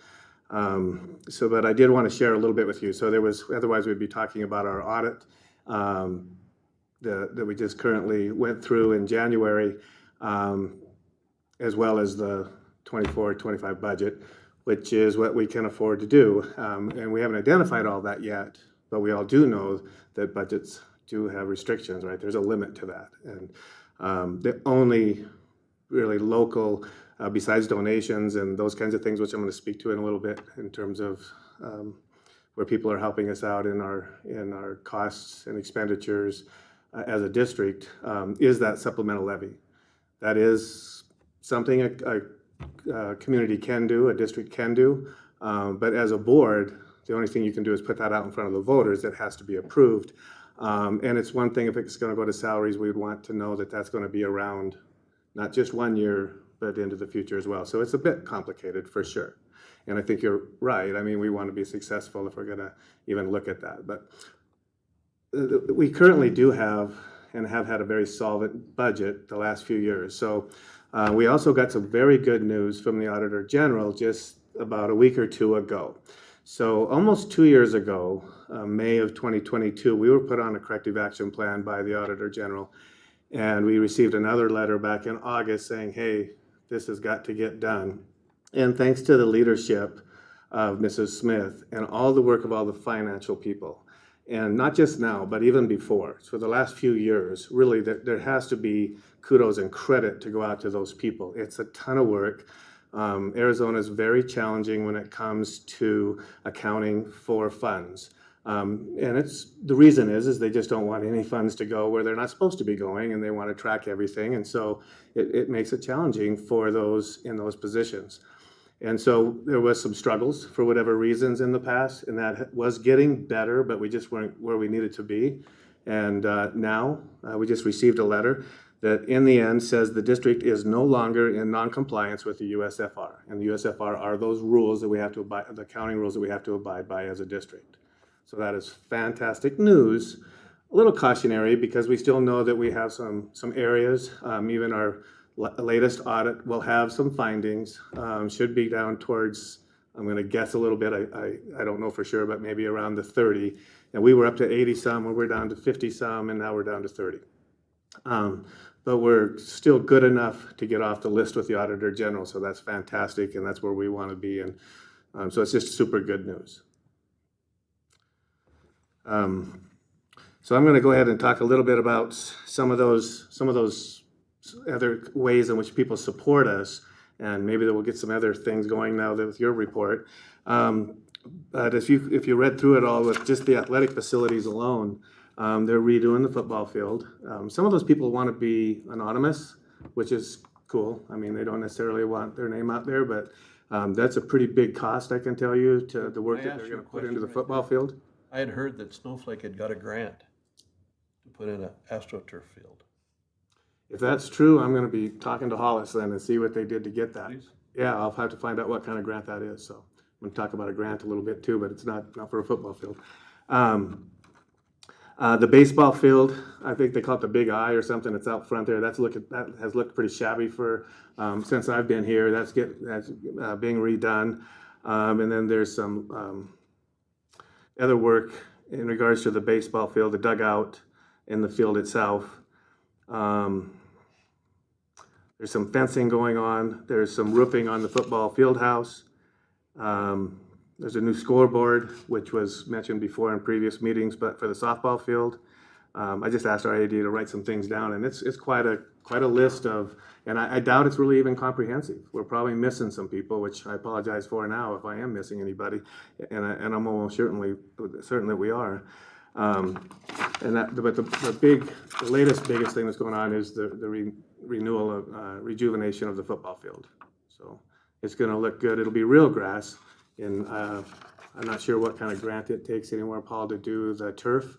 But I did want to share a little bit with you. So otherwise we'd be talking about our audit that we just currently went through in January, as well as the 24-25 budget, which is what we can afford to do. And we haven't identified all that yet, but we all do know that budgets do have restrictions, right? There's a limit to that. And the only really local, besides donations and those kinds of things, which I'm going to speak to in a little bit in terms of where people are helping us out in our costs and expenditures as a district, is that supplemental levy. That is something a community can do, a district can do, but as a board, the only thing you can do is put that out in front of the voters. It has to be approved. And it's one thing if it's going to go to salaries, we'd want to know that that's going to be around not just 1 year, but into the future as well. So it's a bit complicated for sure. And I think you're right. I mean, we want to be successful if we're going to even look at that. But we currently do have and have had a very solid budget the last few years. So we also got some very good news from the Auditor General just about a week or two ago. So almost 2 years ago, May of 2022, we were put on a corrective action plan by the Auditor General. And we received another letter back in August saying, hey, this has got to get done. And thanks to the leadership of Mrs. Smith and all the work of all the financial people, and not just now, but even before, so the last few years, really there has to be kudos and credit to go out to those people. It's a ton of work. Arizona is very challenging when it comes to accounting for funds. And the reason is they just don't want any funds to go where they're not supposed to be going, and they want to track everything. And so it makes it challenging for those in those positions. And so there was some struggles for whatever reasons in the past, and that was getting better, but we just weren't where we needed to be. And now we just received a letter that in the end says the district is no longer in non-compliance with the USFR. And the USFR are those rules that we have to abide, the accounting rules that we have to abide by as a district. So that is fantastic news. A little cautionary because we still know that we have some areas, even our latest audit will have some findings, should be down towards, I'm going to guess a little bit, I don't know for sure, but maybe around the 30. And we were up to 80 some, and we're down to 50 some, and now we're down to 30. But we're still good enough to get off the list with the Auditor General, so that's fantastic, and that's where we want to be. And so it's just super good news. So I'm going to go ahead and talk a little bit about some of those other ways in which people support us, and maybe that we'll get some other things going now with your report. But if you read through it all with just the athletic facilities alone, they're redoing the football field. Some of those people want to be anonymous, which is cool. I mean, they don't necessarily want their name out there, but that's a pretty big cost, I can tell you, to the work that they're going to put into the football field. I had heard that Snowflake had got a grant to put in an AstroTurf field. If that's true, I'm going to be talking to Hollis then and see what they did to get that. Please? Yeah, I'll have to find out what kind of grant that is. So I'm going to talk about a grant a little bit too, but it's not for a football field. The baseball field, I think they call it the Big I or something. It's out front there. That has looked pretty shabby for since I've been here. That's being redone, and then there's some other work in regards to the baseball field, the dugout, and the field itself. There's some fencing going on. There's some roofing on the football field house. There's a new scoreboard, which was mentioned before in previous meetings, but for the softball field. I just asked our AD to write some things down, and it's quite a list of, and I doubt it's really even comprehensive. We're probably missing some people, which I apologize for now if I am missing anybody, and I'm almost certain that we are. But the biggest thing that's going on is the renewal of rejuvenation of the football field. So it's going to look good. It'll be real grass, and I'm not sure what kind of grant it takes anymore, Paul, to do the turf.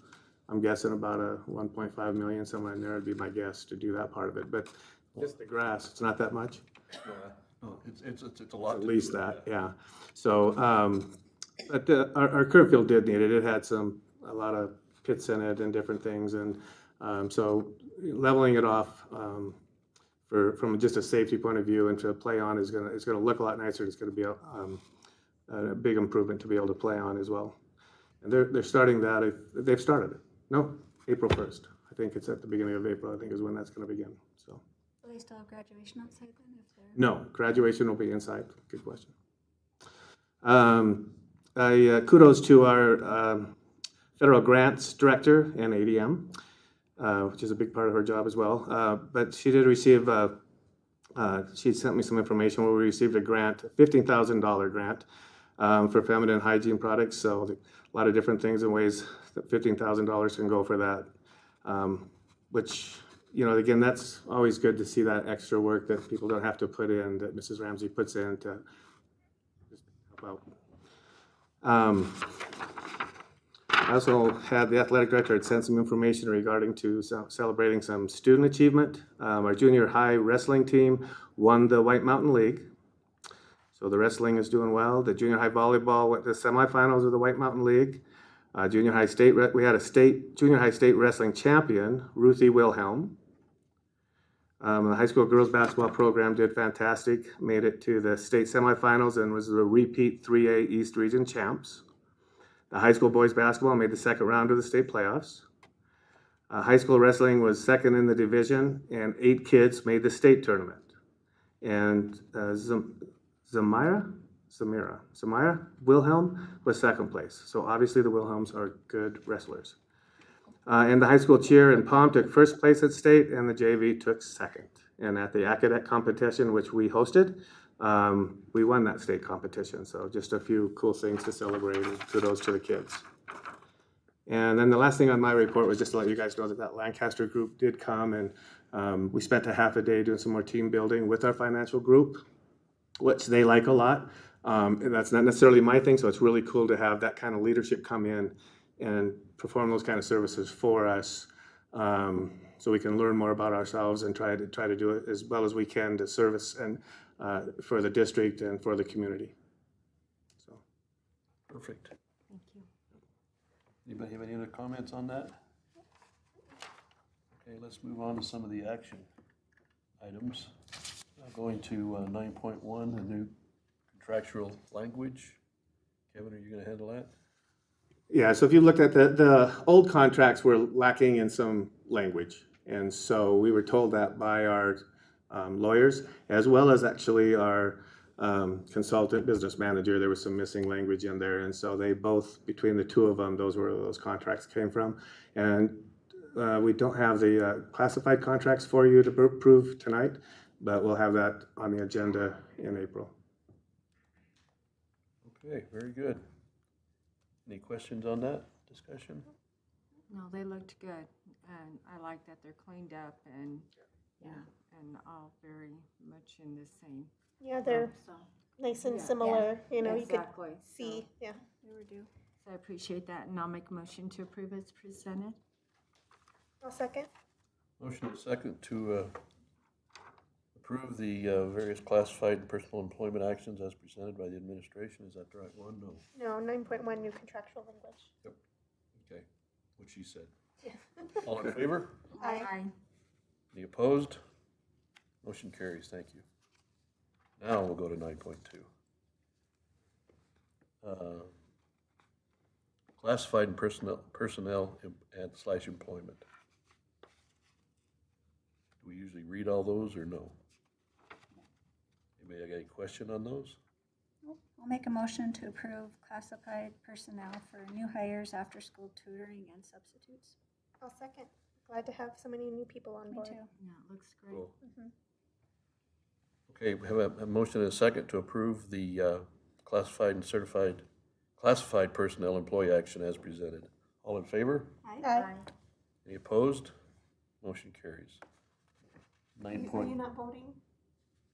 I'm guessing about a 1.5 million, somewhere in there would be my guess to do that part of it. But just the grass, it's not that much. No, it's a lot. At least that, yeah. So, but our current field did need it. It had a lot of pits in it and different things, and so leveling it off from just a safety point of view and to play on it's gonna look a lot nicer. It's gonna be a big improvement to be able to play on as well. And they're starting that. They've started it. No, April 1st. I think it's at the beginning of April. I think is when that's going to begin. So. Will they still have graduation outside then? No, graduation will be inside. Good question. Kudos to our federal grants director and ADM, which is a big part of her job as well. But she did receive, she sent me some information where we received a grant, a $15,000 grant for feminine hygiene products. So a lot of different things and ways that $15,000 can go for that, which, you know, again, that's always good to see that extra work that people don't have to put in, that Mrs. Ramsey puts in to just help out. I also had the athletic director had sent some information regarding to celebrating some student achievement. Our junior high wrestling team won the White Mountain League. So the wrestling is doing well. The junior high volleyball went to the semifinals of the White Mountain League. Junior high state, we had a junior high state wrestling champion, Ruthie Wilhelm. The high school girls basketball program did fantastic, made it to the state semifinals and was the repeat 3A East Region champs. The high school boys basketball made the second round of the state playoffs. High school wrestling was second in the division, and 8 kids made the state tournament. And Samira Wilhelm was second place. So obviously the Wilhelms are good wrestlers. And the high school cheer in Palm took first place at state, and the JV took second. And at the academic competition, which we hosted, we won that state competition. So just a few cool things to celebrate, and kudos to the kids. And then the last thing on my report was just to let you guys know that Lancaster group did come, and we spent a half a day doing some more team building with our financial group, which they like a lot. And that's not necessarily my thing, so it's really cool to have that kind of leadership come in and perform those kind of services for us, so we can learn more about ourselves and try to do it as well as we can to service and for the district and for the community. So. Perfect. Thank you. Anybody have any other comments on that? Okay, let's move on to some of the action items. Going to 9.1, the new contractual language. Kevin, are you going to handle that? Yeah, so if you looked at the old contracts were lacking in some language. And so we were told that by our lawyers, as well as actually our consultant business manager. There was some missing language in there. And so they both, between the two of them, those were where those contracts came from. And we don't have the classified contracts for you to approve tonight, but we'll have that on the agenda in April. Okay, very good. Any questions on that discussion? No, they looked good, and I like that they're cleaned up and, yeah, and all very much in the same. Yeah, they're So, nice and Yeah. similar, you know, you could exactly. see, yeah. They were due. So I appreciate that, and I'll make a motion to approve as presented. I'll second. Motion and second to approve the various classified and personal employment actions as presented by the administration. Is that the right one? No. No, 9.1 new contractual language. Okay, what she said. All in favor? Aye. Any opposed? Motion carries. Thank you. Now we'll go to 9.2. Classified and personnel and / employment. Do we usually read all those or no? Anybody got any question on those? I'll make a motion to approve classified personnel for new hires, after-school tutoring, and substitutes. I'll second. Glad to have so many new people on Me board. too. Yeah, it looks great. Cool. Okay, we have a motion and a second to approve the classified and certified, classified personnel employee action as presented. All in favor? Aye. Any opposed? Motion carries. Nine Are you point, not voting?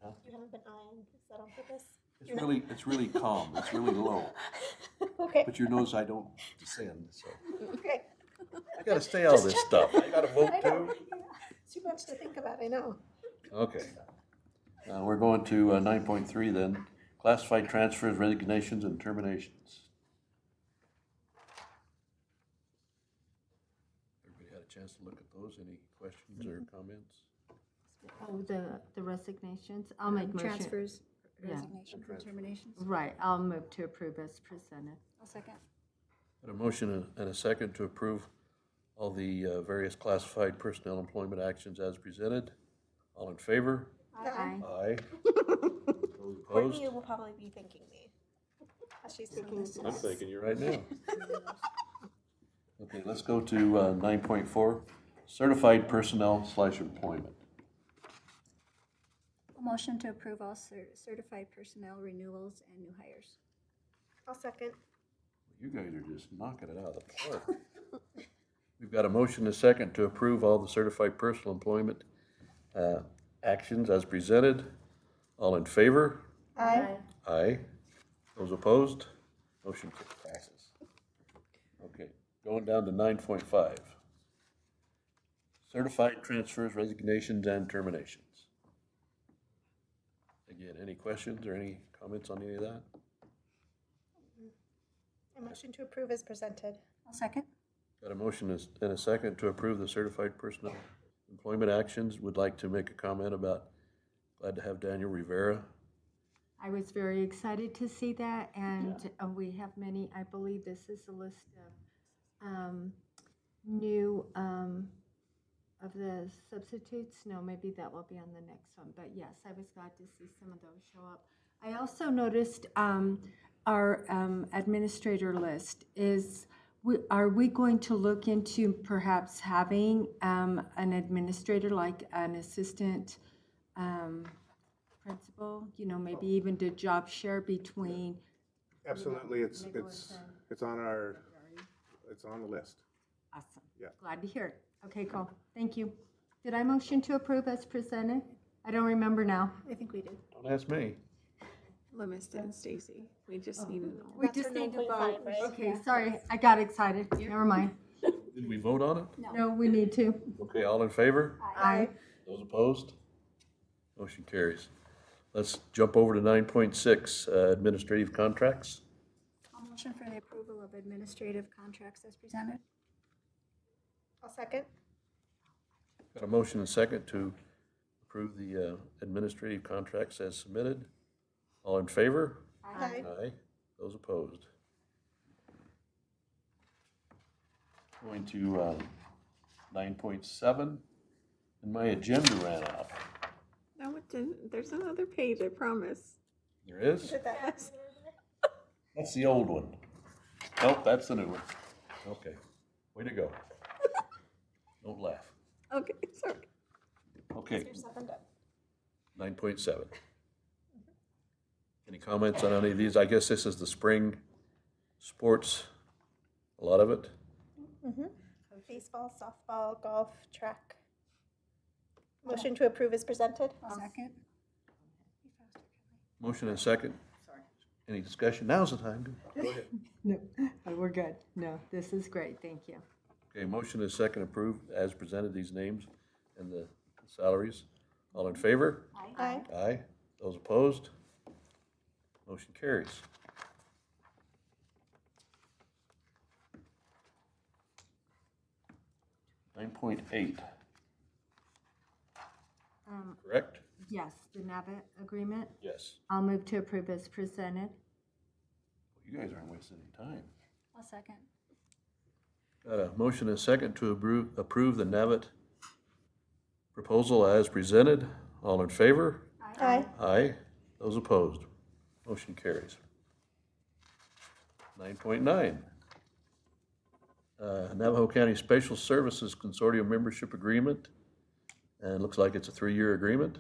Huh? You haven't been eyeing, is that on purpose? it's really calm, it's really low, Okay, but you notice I don't descend, so. okay. I gotta stay all this stuff, I gotta vote I know. too. Too much to think about, I know. Okay. We're going to 9.3 then, classified transfers, resignations, and terminations. Everybody had a chance to look at those, any questions or comments? Oh, the resignations, I'll make motion. Transfers. Yeah. Resignations and terminations. Right, I'll move to approve as presented. I'll second. Got a motion and a second to approve all the various classified personnel employment actions as presented. All in favor? Aye. Aye. Those opposed? Courtney will probably be thanking me. As she's thinking. I'm thanking you right now. Okay, let's go to 9.4, certified personnel / employment. A motion to approve all certified personnel renewals and new hires. I'll second. You guys are just knocking it out of the park. We've got a motion and a second to approve all the certified personal employment actions as presented. All in favor? Aye. Aye. Those opposed? Motion passes. Okay, going down to 9.5. Certified transfers, resignations, and terminations. Again, any questions or any comments on any of that? A motion to approve is presented. I'll second. Got a motion and a second to approve the certified personnel employment actions. Would like to make a comment about, glad to have Daniel Rivera. I was very excited to see that, and we have many, I believe this is a list of new, of the substitutes. No, maybe that will be on the next one, but yes, I was glad to see some of those show up. I also noticed our administrator list is, are we going to look into perhaps having an administrator, like an assistant principal, you know, maybe even to job share between? Absolutely, it's Nicholas and it's on the list. Awesome. Yeah. Glad to hear it. Okay, cool. Thank you. Did I motion to approve as presented? I don't remember now. I think we did. Don't ask me. Livingston and Stacy. We just need to know. We That's just for need to 9.5, vote. right? Okay, sorry, I got excited. Never mind. Did we vote on it? No, we need to. Okay, all in favor? Aye. Those opposed? Motion carries. Let's jump over to 9.6, administrative contracts. I'll motion for the approval of administrative contracts as presented. I'll second. Got a motion and a second to approve the administrative contracts as submitted. All in favor? Aye. Aye. Those opposed? Going to 9.7, and my agenda ran out. No, it didn't. There's another page, I promise. There is? Did that. That's the old one. Nope, that's the new one. Okay, way to go. Don't laugh. Okay, sorry. Okay, Your seven done. 9.7. Any comments on any of these? I guess this is the spring sports, a lot of it. Baseball, softball, golf, track. Motion to approve is presented. I'll second. Motion and a second. Sorry. Any discussion? Now's the time. Go ahead. No, we're good. No, this is great. Thank you. Okay, motion and a second approved as presented, these names and the salaries. All in favor? Aye. Aye. Those opposed? Motion carries. Nine point eight, correct? Yes, the NAVIT agreement. Yes. I'll move to approve as presented. You guys aren't wasting any time. I'll second. Got a motion and a second to approve the NAVIT proposal as presented. All in favor? Aye. Aye. Those opposed? Motion carries. 9.9. Navajo County Special Services Consortium Membership Agreement. And it looks like it's a 3-year agreement.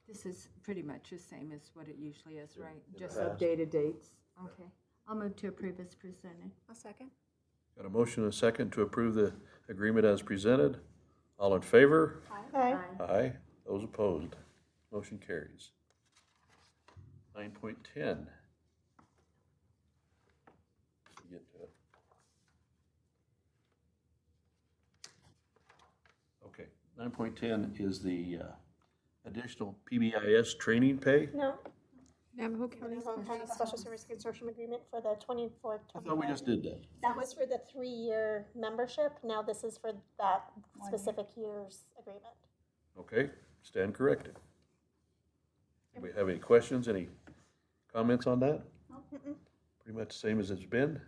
This is pretty much the same as what it usually is, right? Just past. updated dates. Okay. I'll move to approve as presented. I'll second. Got a motion and a second to approve the agreement as presented. All in favor? Aye. Aye. Those opposed? Motion carries. 9.10. Get to it. Okay, 9.10 is the additional PBIS training pay. No, Navajo County Navajo County Special Special Service Consortium Agreement for the 24, I thought we just did that. That was for the 3-year membership. Now this is for that specific year's agreement. Okay, stand corrected. Anybody have any questions, any comments on that? Pretty much the same as it's been?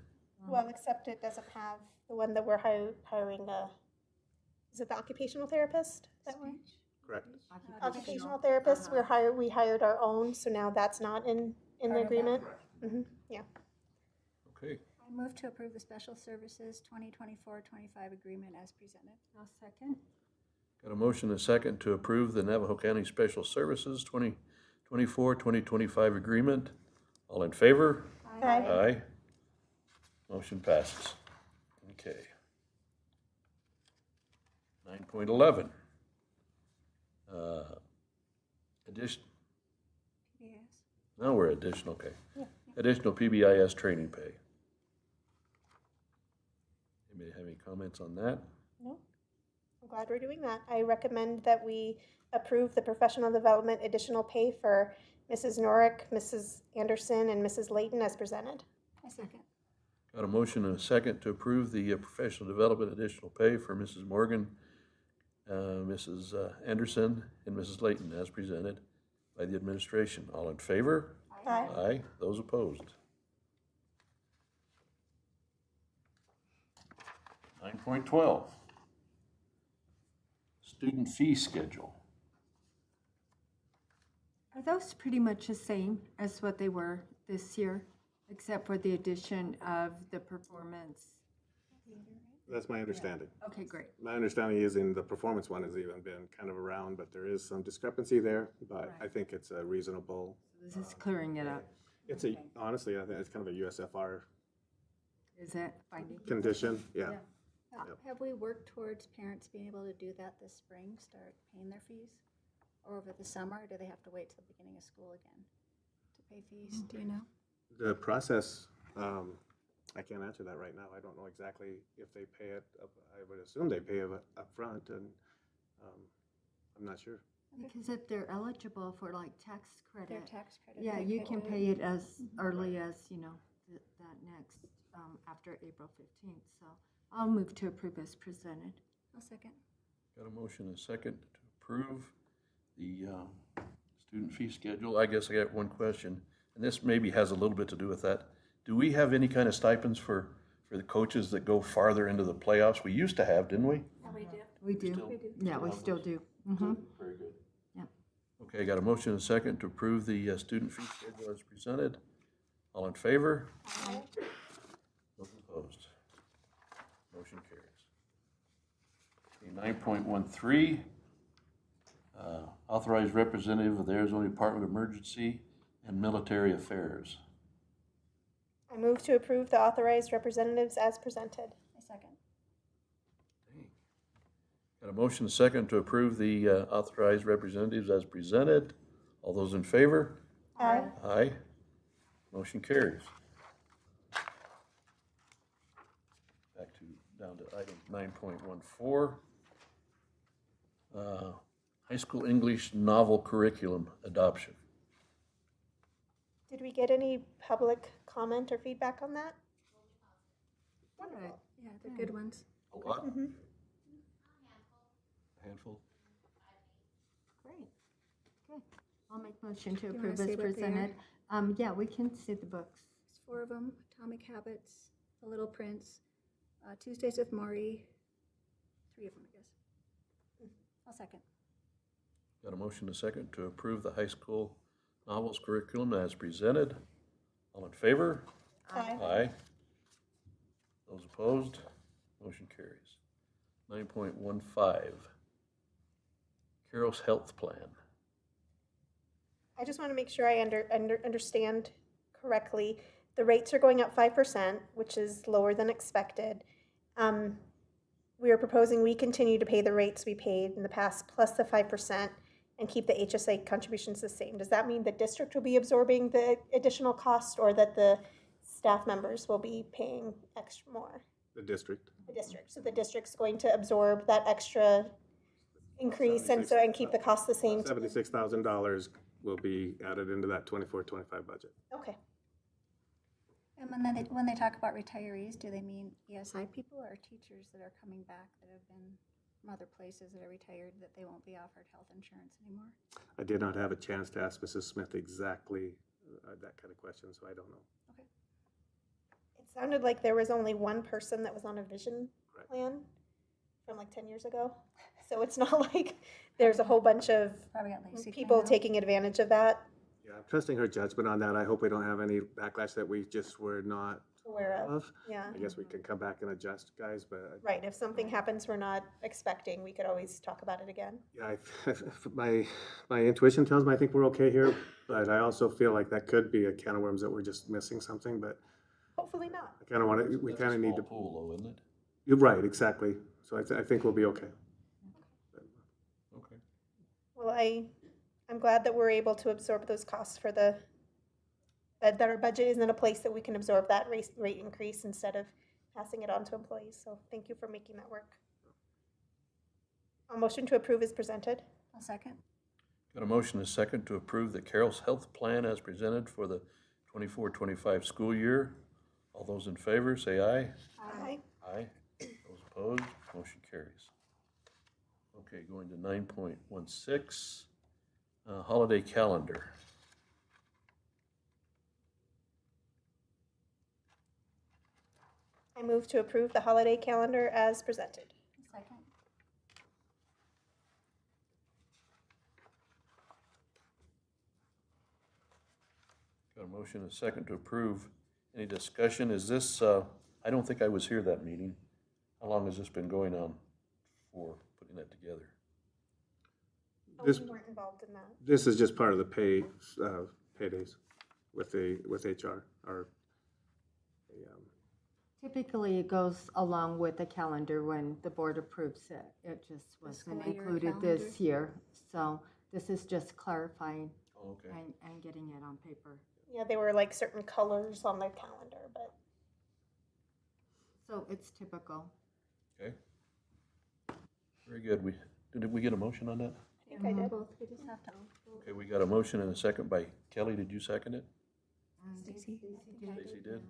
Well, except it doesn't have the one that we're hiring, is it the occupational therapist? That one? Correct. Occupational therapist, we hired our own, so now that's not in the agreement. Yeah. Okay, I move to approve the Special Services 2024-25 agreement as presented. I'll second. got a motion and a second to approve the Navajo County Special Services 2024-2025 agreement. All in favor? Aye. Aye. Motion passes. Okay. 9.11. Addition, Yes. now we're additional, okay. Additional PBIS training pay. Anybody have any comments on that? No, I'm glad we're doing that. I recommend that we approve the professional development additional pay for Mrs. Norick, Mrs. Anderson, and Mrs. Layton as presented. I second. Got a motion and a second to approve the professional development additional pay for Mrs. Morgan, Mrs. Anderson, and Mrs. Layton as presented by the administration. All in favor? Aye. Aye. Those opposed? 9.12. Student fee schedule. Are those pretty much the same as what they were this year, except for the addition of the performance? That's my understanding. Okay, great. My understanding is in the performance one has even been kind of around, but there is some discrepancy there, but I think it's a reasonable, This is clearing it up. it's a, honestly, I think it's kind of a USFR Is that finding? condition, yeah. Have we worked towards parents being able to do that this spring, start paying their fees? Or over the summer, or do they have to wait till the beginning of school again to pay fees? Do you know? The process, I can't answer that right now. I don't know exactly if they pay it up. I would assume they pay it up front, and I'm not sure. Because if they're eligible for like tax Their credit, tax credit. yeah, they you could can do pay it as early as, that next, after April 15th. So I'll move to approve as presented. I'll second. Got a motion and a second to approve the student fee schedule. I guess I got one question, and this maybe has a little bit to do with that. Do we have any kind of stipends for the coaches that go farther into the playoffs? We used to have, didn't we? Yeah, we do. We do. Still- Yeah, we still do. Mm-hmm. Very good. Yep. Okay, got a motion and a second to approve the student fee schedule as presented. All in favor? Those opposed? Motion carries. Okay, 9.13, authorized representative of the Arizona Department of Emergency and Military Affairs. I move to approve the authorized representatives as presented. I second. Got a motion and a second to approve the authorized representatives as presented. All those in favor? Aye. Aye. Motion carries. Back to, down to item 9.14. High school English novel curriculum adoption. Did we get any public comment or feedback on that? Good. Yeah, they're good ones. A lot? Mm-hmm. A handful? Great. Okay. I'll make motion to You wanna approve say as what they are? presented. Yeah, we can see the books. There's 4 of them: Atomic Habits, The Little Prince, Tuesdays with Maury. 3 of them, I guess. I'll second. Got a motion and a second to approve the high school novels curriculum as presented. All in favor? Aye. Aye. Those opposed, motion carries. 9.15, Carol's Health Plan. I just want to make sure I understand correctly. The rates are going up 5%, which is lower than expected. We are proposing we continue to pay the rates we paid in the past plus the 5% and keep the HSA contributions the same. Does that mean the district will be absorbing the additional cost, or that the staff members will be paying extra more? The district. The district. So the district's going to absorb that extra increase and keep the cost the same? $76,000 will be added into that 24-25 budget. Okay. And when they talk about retirees, do they mean ESI people or teachers that are coming back that have been from other places that are retired, that they won't be offered health insurance anymore? I did not have a chance to ask Mrs. Smith exactly that kind of question, so I don't know. Okay. It sounded like there was only one person that was on a vision plan from like 10 years ago. So it's not like there's a whole bunch of Probably got Lacey people coming out. taking advantage of that. Yeah, I'm trusting her judgment on that. I hope we don't have any backlash that we just were not Aware of. of. Yeah. I guess we can come back and adjust, guys, but Right. If something happens we're not expecting, we could always talk about it again. yeah, my intuition tells me I think we're okay here, but I also feel like that could be a can of worms that we're just missing something, but Hopefully not. I kind of want to, we That's a kind of need small to. pool though, isn't it? You're right, exactly. So I think we'll be okay. Okay. Well, I'm glad that we're able to absorb those costs for that our budget is in a place that we can absorb that rate increase instead of passing it on to employees. So thank you for making that work. A motion to approve is presented. I'll second. Got a motion and a second to approve the Carol's Health Plan as presented for the 24-25 school year. All those in favor, say aye. Aye. Aye. Those opposed, motion carries. Okay, going to 9.16, holiday calendar. I move to approve the holiday calendar as presented. Second. Got a motion and a second to approve. Any discussion? Is this, I don't think I was here that meeting. How long has this been going on for putting that together? Oh, This- we weren't involved in that. This is just part of the paydays with HR, or Typically, it goes along with the calendar when the board approves it. It just wasn't school year included this year. So this is just clarifying Oh, okay. and getting it on paper. Yeah, they were like certain colors on the calendar, but So it's typical. Okay. Very good. Did we get a motion on that? I think I did. We just have to. Okay, we got a motion and a second by Kelly. Did you second it? Stacy? Stacy did?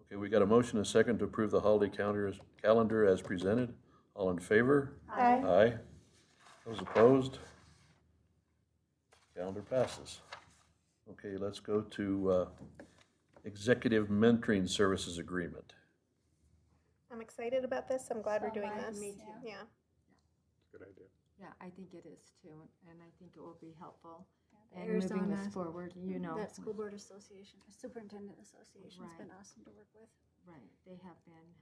Okay, we got a motion and a second to approve the holiday calendar as presented. All in favor? Aye. Aye. Those opposed? Calendar passes. Okay, let's go to Executive Mentoring Services Agreement. I'm excited about this. I'm glad we're doing am I. this. Me too. Yeah. good idea. Yeah, I think it is too, and I think it will be helpful. The And moving Arizona- this forward, you know. That school board association, superintendent association's been Right. awesome to work with. Right, they have been.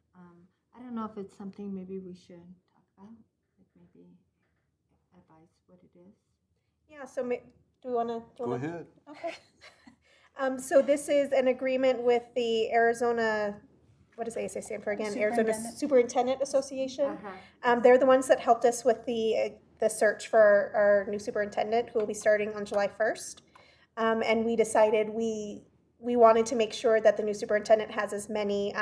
I don't know if it's something maybe we should talk about, like maybe advise what it is. Yeah, so do we want to? Go ahead. Okay. So this is an agreement with the Arizona, what does ASA stand for again? Arizona Superintendent Association. They're the ones that helped us with the search for our new superintendent, who will be starting on July 1st. And we decided we wanted to make sure that the new superintendent has as many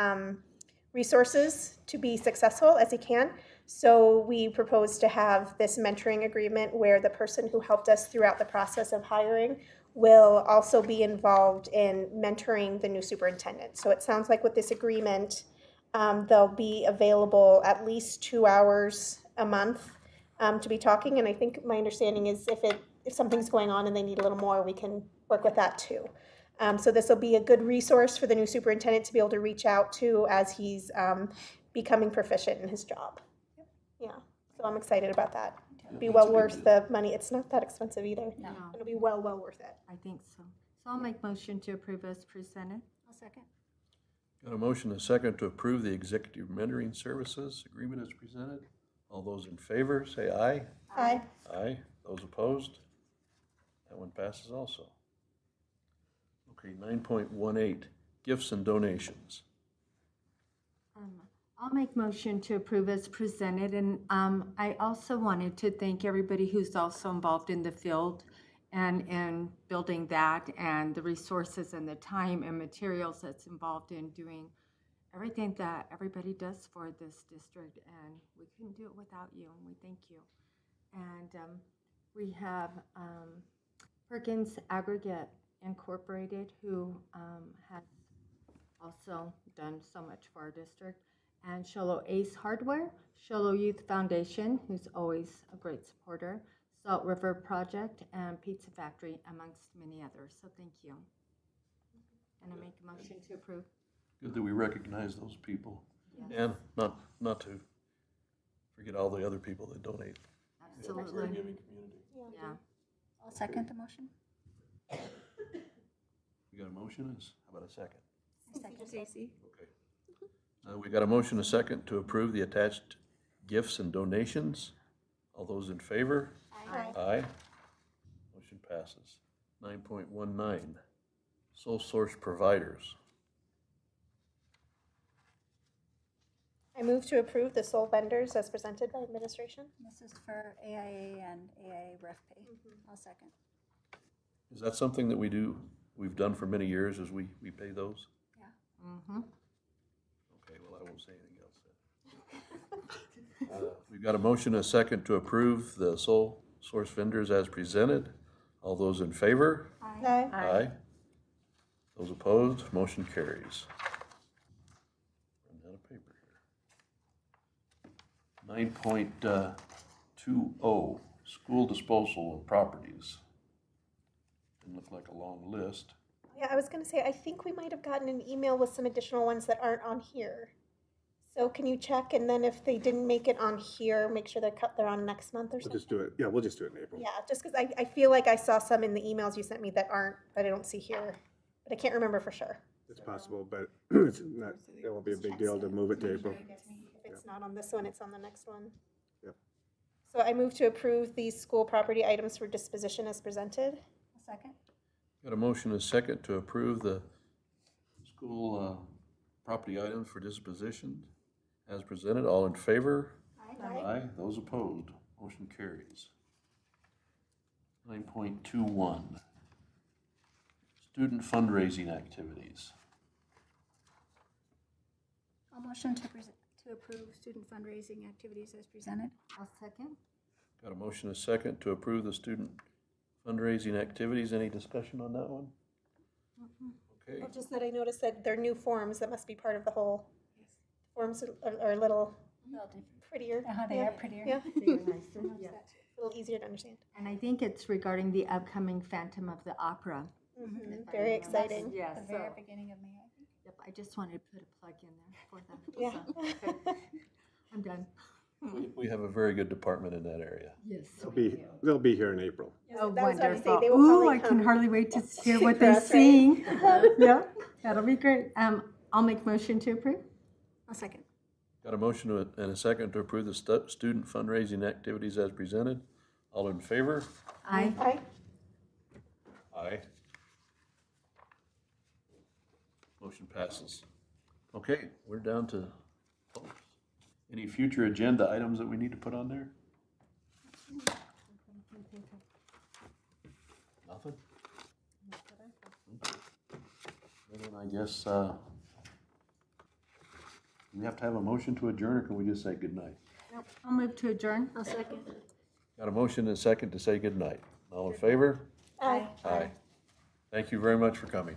resources to be successful as he can. So we proposed to have this mentoring agreement where the person who helped us throughout the process of hiring will also be involved in mentoring the new superintendent. So it sounds like with this agreement, they'll be available at least 2 hours a month to be talking. And I think my understanding is if something's going on and they need a little more, we can work with that too. So this will be a good resource for the new superintendent to be able to reach out to as he's becoming proficient in his job. Yeah, so I'm excited about that. Be well worth the money. It's not that expensive either. No. It'll be well worth it. I think so. So I'll make motion to approve as presented. I'll second. Got a motion and a second to approve the executive mentoring services agreement as presented. All those in favor, say aye. Aye. Aye. Those opposed? That one passes also. Okay, 9.18, gifts and donations. I'll make motion to approve as presented, and I also wanted to thank everybody who's also involved in the field and building that, and the resources and the time and materials that's involved in doing everything that everybody does for this district, and we couldn't do it without you, and we thank you. And we have Perkins Aggregate Incorporated, who has also done so much for our district, and Sholo Ace Hardware, Sholo Youth Foundation, who's always a great supporter, Salt River Project, and Pizza Factory, amongst many others. So thank you. And I make a motion to approve. Good that we recognize those people. And not to forget all the other people that donate. Absolutely. Very giving community. Yeah. I'll second the motion. We got a motion, how about a second? Stacy? Okay. We got a motion, a second, to approve the attached gifts and donations. All those in favor? Aye. Aye. Motion passes. 9.19, sole source providers. I move to approve the sole vendors as presented by administration. This is for AIA and AIA Ref Pay. I'll second. Is that something that we've done for many years, is we pay those? Mm-hmm. Okay, well, I won't say anything else then. We've got a motion, a second, to approve the sole source vendors as presented. All those in favor? Aye. Aye. Those opposed, motion carries. Run out of paper here. 9.20, school disposal of properties. Didn't look like a long list. Yeah, I was gonna say, I think we might have gotten an email with some additional ones that aren't on here. So can you check, and then if they didn't make it on here, make sure they're on next month or We'll something? just do it, yeah, we'll just do it in April. Yeah, just because I feel like I saw some in the emails you sent me that I don't see here, but I can't remember for sure. It's possible, but it's not, it won't be a big deal to move it to April. If it's not on this one, it's on the next one. Yep. So I move to approve these school property items for disposition as presented. I'll second. Got a motion, a second, to approve the school property items for disposition as presented. All in favor? Aye. Those opposed, motion carries. 9.21, student fundraising activities. I'll motion to approve student fundraising activities as presented. I'll second. Got a motion, a second, to approve the student fundraising activities. Any discussion on that one? Okay, Well, just that I noticed that they're new forms that must be part of the whole. Forms are a little prettier. They are prettier. Yeah, They were nicer. Yeah. a little easier to understand. And I think it's regarding the upcoming Phantom of the Opera. Very exciting. Yes. The very beginning of May, I think. Yep, I just wanted to put a plug in there for them. Yeah. So, I'm done. we have a very good department in that area. Yes. They'll be here in April. Oh, That was what I was wonderful. saying, they will Ooh, probably I can come hardly wait to hear sing what for they us, right? sing. Yeah, that'll be great. I'll make motion to approve. I'll second. Got a motion and a second to approve the student fundraising activities as presented. All in favor? Aye. Aye. Aye. Motion passes. Okay, we're down to any future agenda items that we need to put on there? Nothing? Okay. Then I guess, we have to have a motion to adjourn, or can we just say good night? I'll move to adjourn. I'll second. Got a motion and a second to say good night. All in favor? Aye. Aye. Thank you very much for coming.